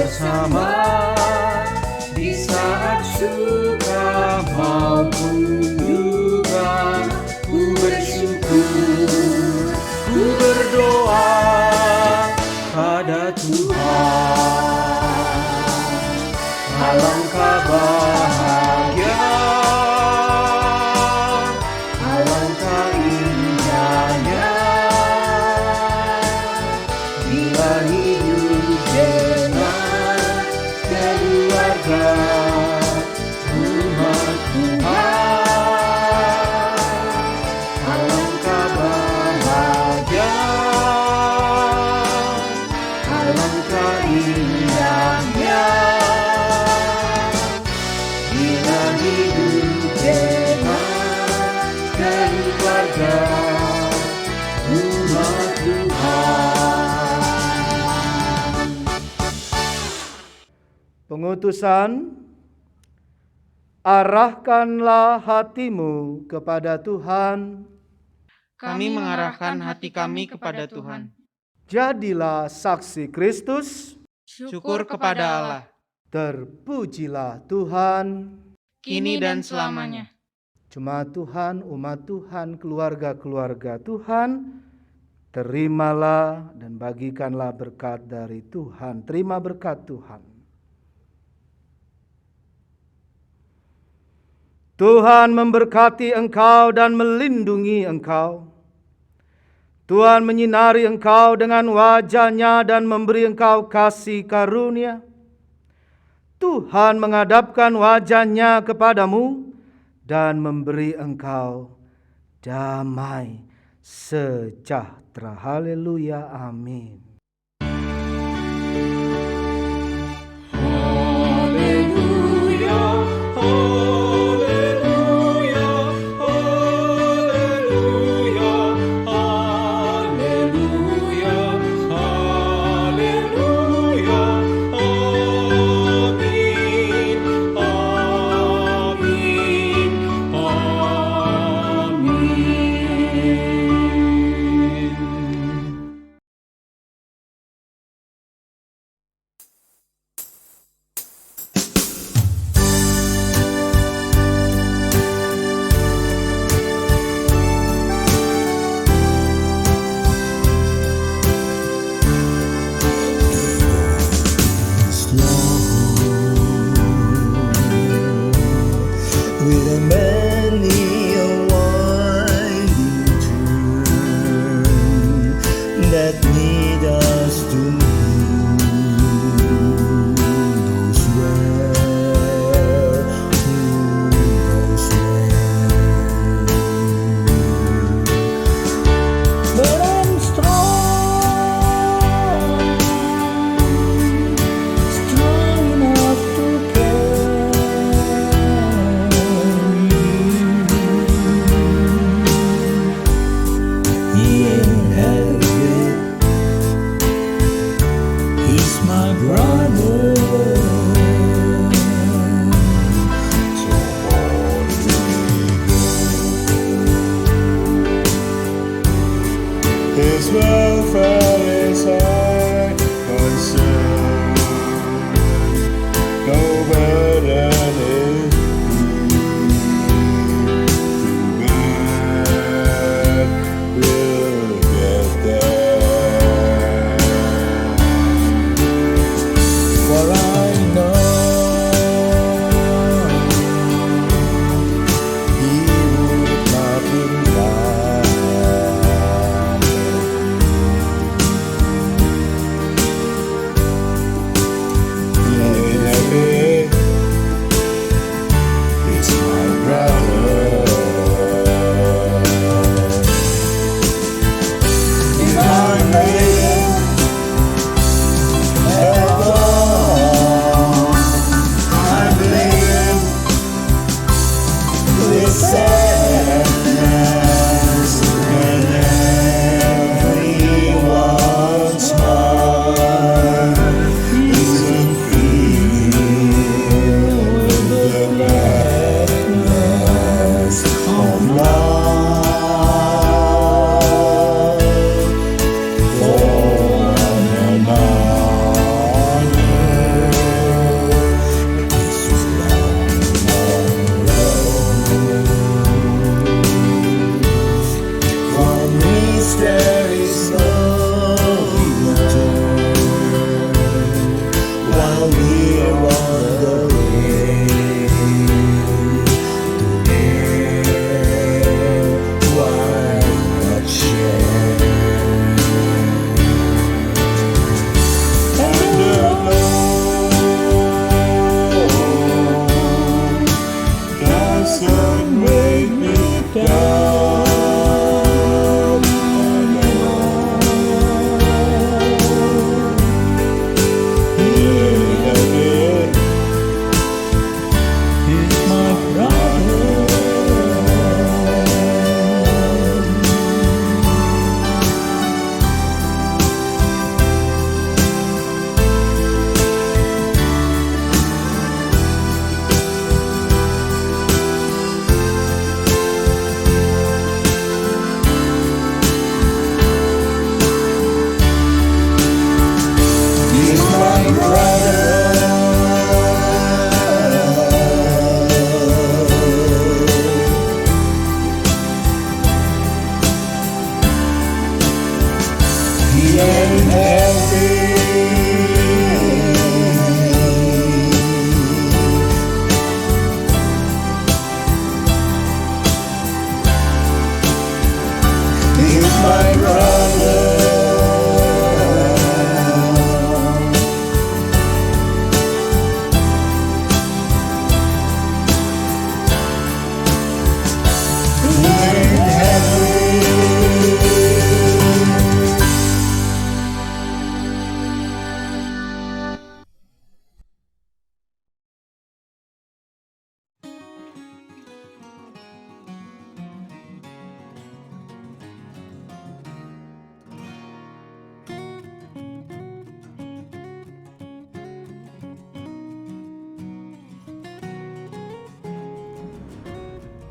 D: bersama di saat suka maupun duka. Ku bersyukur, ku berdoa pada Tuhan. Alangkah bahagia, alangkah indahnya bila hidup dengan keluarga umat Tuhan. Alangkah bahagia, alangkah indahnya bila hidup dengan keluarga umat Tuhan.
E: Pengutusan, arahkanlah hatimu kepada Tuhan.
F: Kami mengarahkan hati kami kepada Tuhan.
E: Jadilah saksi Kristus.
F: Syukur kepada Allah,
E: Terpujilah Tuhan.
F: kini dan selamanya.
E: Jemaat Tuhan, umat Tuhan, keluarga-keluarga Tuhan, terimalah dan bagikanlah berkat dari Tuhan. Terima berkat Tuhan. Tuhan memberkati engkau dan melindungi engkau. Tuhan menyinari engkau dengan wajah-Nya dan memberi engkau kasih karunia. Tuhan menghadapkan wajah-Nya kepadamu dan memberi engkau damai sejahtera. Haleluya, amin.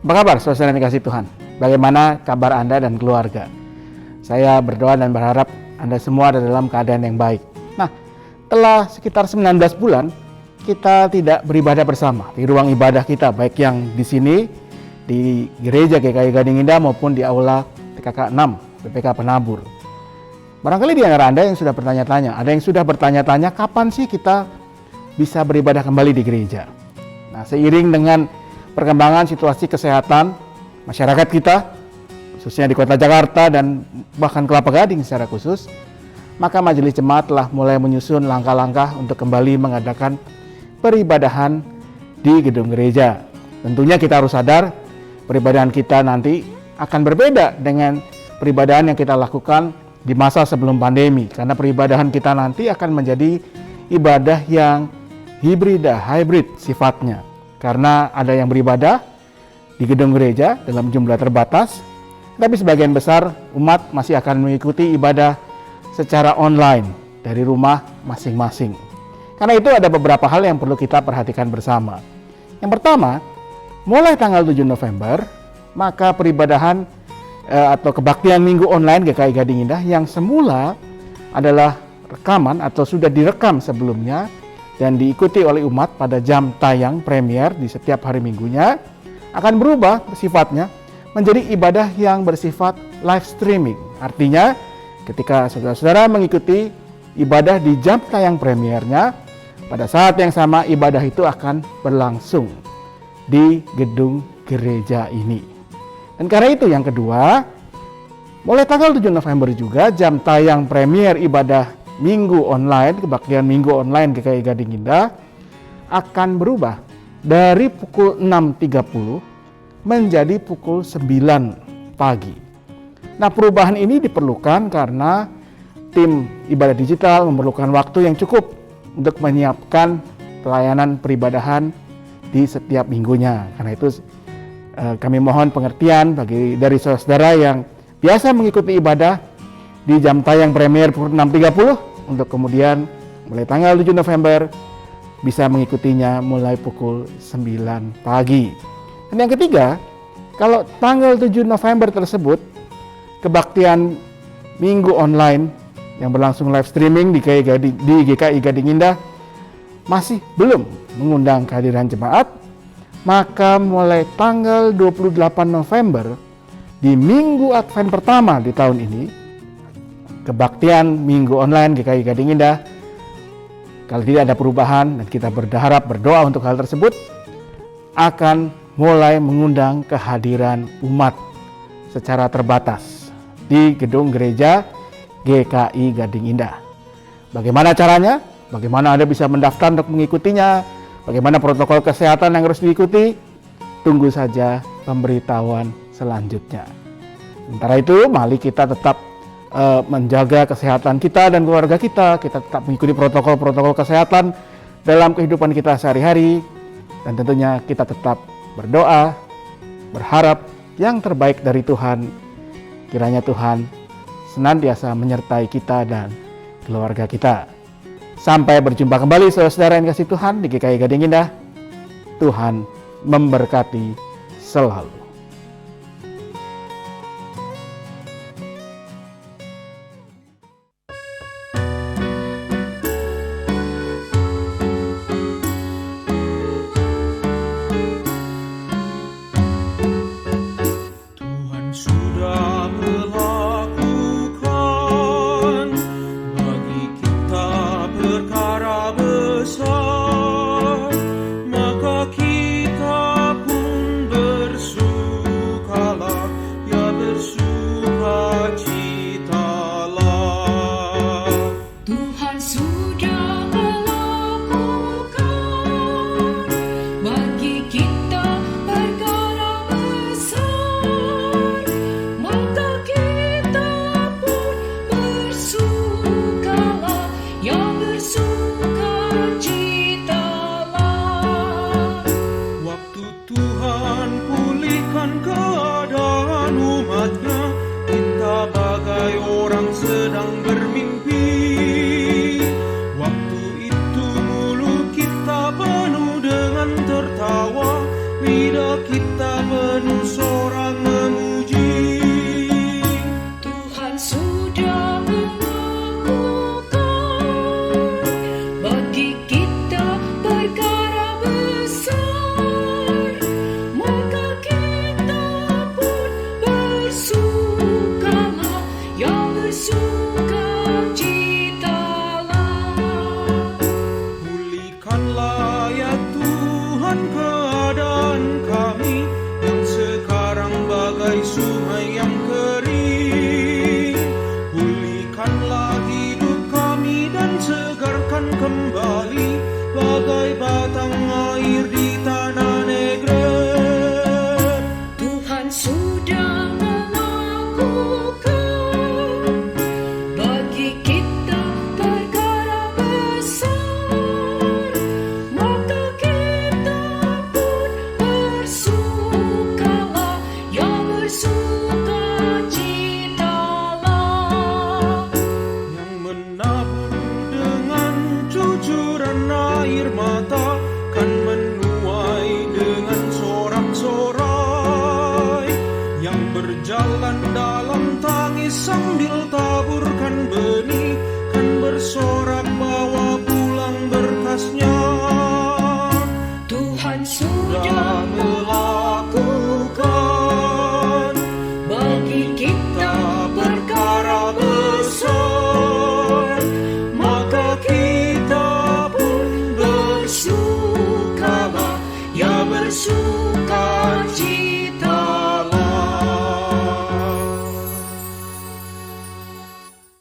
B: Apa kabar saudara yang dikasihi Tuhan? Bagaimana kabar Anda dan keluarga? Saya berdoa dan berharap Anda semua ada dalam keadaan yang baik. Nah, telah sekitar 19 bulan kita tidak beribadah bersama di ruang ibadah kita, baik yang di sini di gereja GKI Gading Indah maupun di aula TKK 6 PPK Penabur. Barangkali di antara Anda yang sudah bertanya-tanya, ada yang sudah bertanya-tanya kapan sih kita bisa beribadah kembali di gereja. Nah, seiring dengan perkembangan situasi kesehatan masyarakat kita, khususnya di kota Jakarta dan bahkan Kelapa Gading secara khusus, maka Majelis Jemaat telah mulai menyusun langkah-langkah untuk kembali mengadakan peribadahan di gedung gereja. Tentunya kita harus sadar peribadahan kita nanti akan berbeda dengan peribadahan yang kita lakukan di masa sebelum pandemi, karena peribadahan kita nanti akan menjadi ibadah yang hybrid sifatnya, karena ada yang beribadah di gedung gereja dalam jumlah terbatas, tapi sebagian besar umat masih akan mengikuti ibadah secara online dari rumah masing-masing. Karena itu ada beberapa hal yang perlu kita perhatikan bersama. Yang pertama, mulai tanggal 7 November, maka peribadahan atau kebaktian minggu online GKI Gading Indah yang semula adalah rekaman atau sudah direkam sebelumnya dan diikuti oleh umat pada jam tayang premier di setiap hari minggunya, akan berubah sifatnya menjadi ibadah yang bersifat live streaming. Artinya ketika saudara-saudara mengikuti ibadah di jam tayang premiernya, pada saat yang sama ibadah itu akan berlangsung di gedung gereja ini. Dan karena itu yang kedua, mulai tanggal 7 November juga jam tayang premier ibadah minggu online, kebaktian minggu online GKI Gading Indah akan berubah dari pukul 6.30 menjadi pukul 9 pagi. Nah, perubahan ini diperlukan karena tim ibadah digital memerlukan waktu yang cukup untuk menyiapkan pelayanan peribadahan di setiap minggunya. Karena itu kami mohon pengertian dari saudara yang biasa mengikuti ibadah di jam tayang premier pukul 6.30 untuk kemudian mulai tanggal 7 November bisa mengikutinya mulai pukul 9 pagi. Dan yang ketiga, kalau tanggal 7 November tersebut kebaktian minggu online yang berlangsung live streaming di GKI Gading Indah masih belum mengundang kehadiran jemaat, maka mulai tanggal 28 November di minggu Advent pertama di tahun ini, kebaktian minggu online GKI Gading Indah, kalau tidak ada perubahan dan kita berdoa untuk hal tersebut, akan mulai mengundang kehadiran umat secara terbatas di gedung gereja GKI Gading Indah. Bagaimana caranya? Bagaimana Anda bisa mendaftar untuk mengikutinya? Bagaimana protokol kesehatan yang harus diikuti? Tunggu saja pemberitahuan selanjutnya. Sementara itu, mari kita tetap menjaga kesehatan kita dan keluarga kita. Kita tetap mengikuti protokol-protokol kesehatan dalam kehidupan kita sehari-hari. Dan tentunya kita tetap berdoa, berharap yang terbaik dari Tuhan. Kiranya Tuhan senantiasa menyertai kita dan keluarga kita. Sampai berjumpa kembali saudara-saudara yang kasih Tuhan di GKI Gading Indah. Tuhan memberkati selalu.
D: Tuhan sudah melakukan bagi kita perkara besar, maka kita pun bersukalah, ya bersukacitalah.
I: Tuhan sudah melakukan bagi kita perkara besar, maka kita pun bersukalah, ya bersukacitalah.
D: Waktu Tuhan pulihkan keadaan umat-Nya, kita bagai orang sedang bermimpi. Waktu itu mulut kita penuh dengan tertawa, lidah kita penuh pulihkan keadaan kami yang sekarang bagai sungai yang kering. Pulihkanlah hidup kami dan segarkan kembali bagai batang air di tanah Negev.
I: Tuhan sudah melakukan bagi kita perkara besar, maka kita pun bersukalah, ya bersukacitalah.
D: Yang menabur dengan cucuran air mata kan menuai dengan sorak-sorai. Yang berjalan dalam tangis sambil taburkan benih kan bersorak bawa pulang berkasnya.
I: Tuhan sudah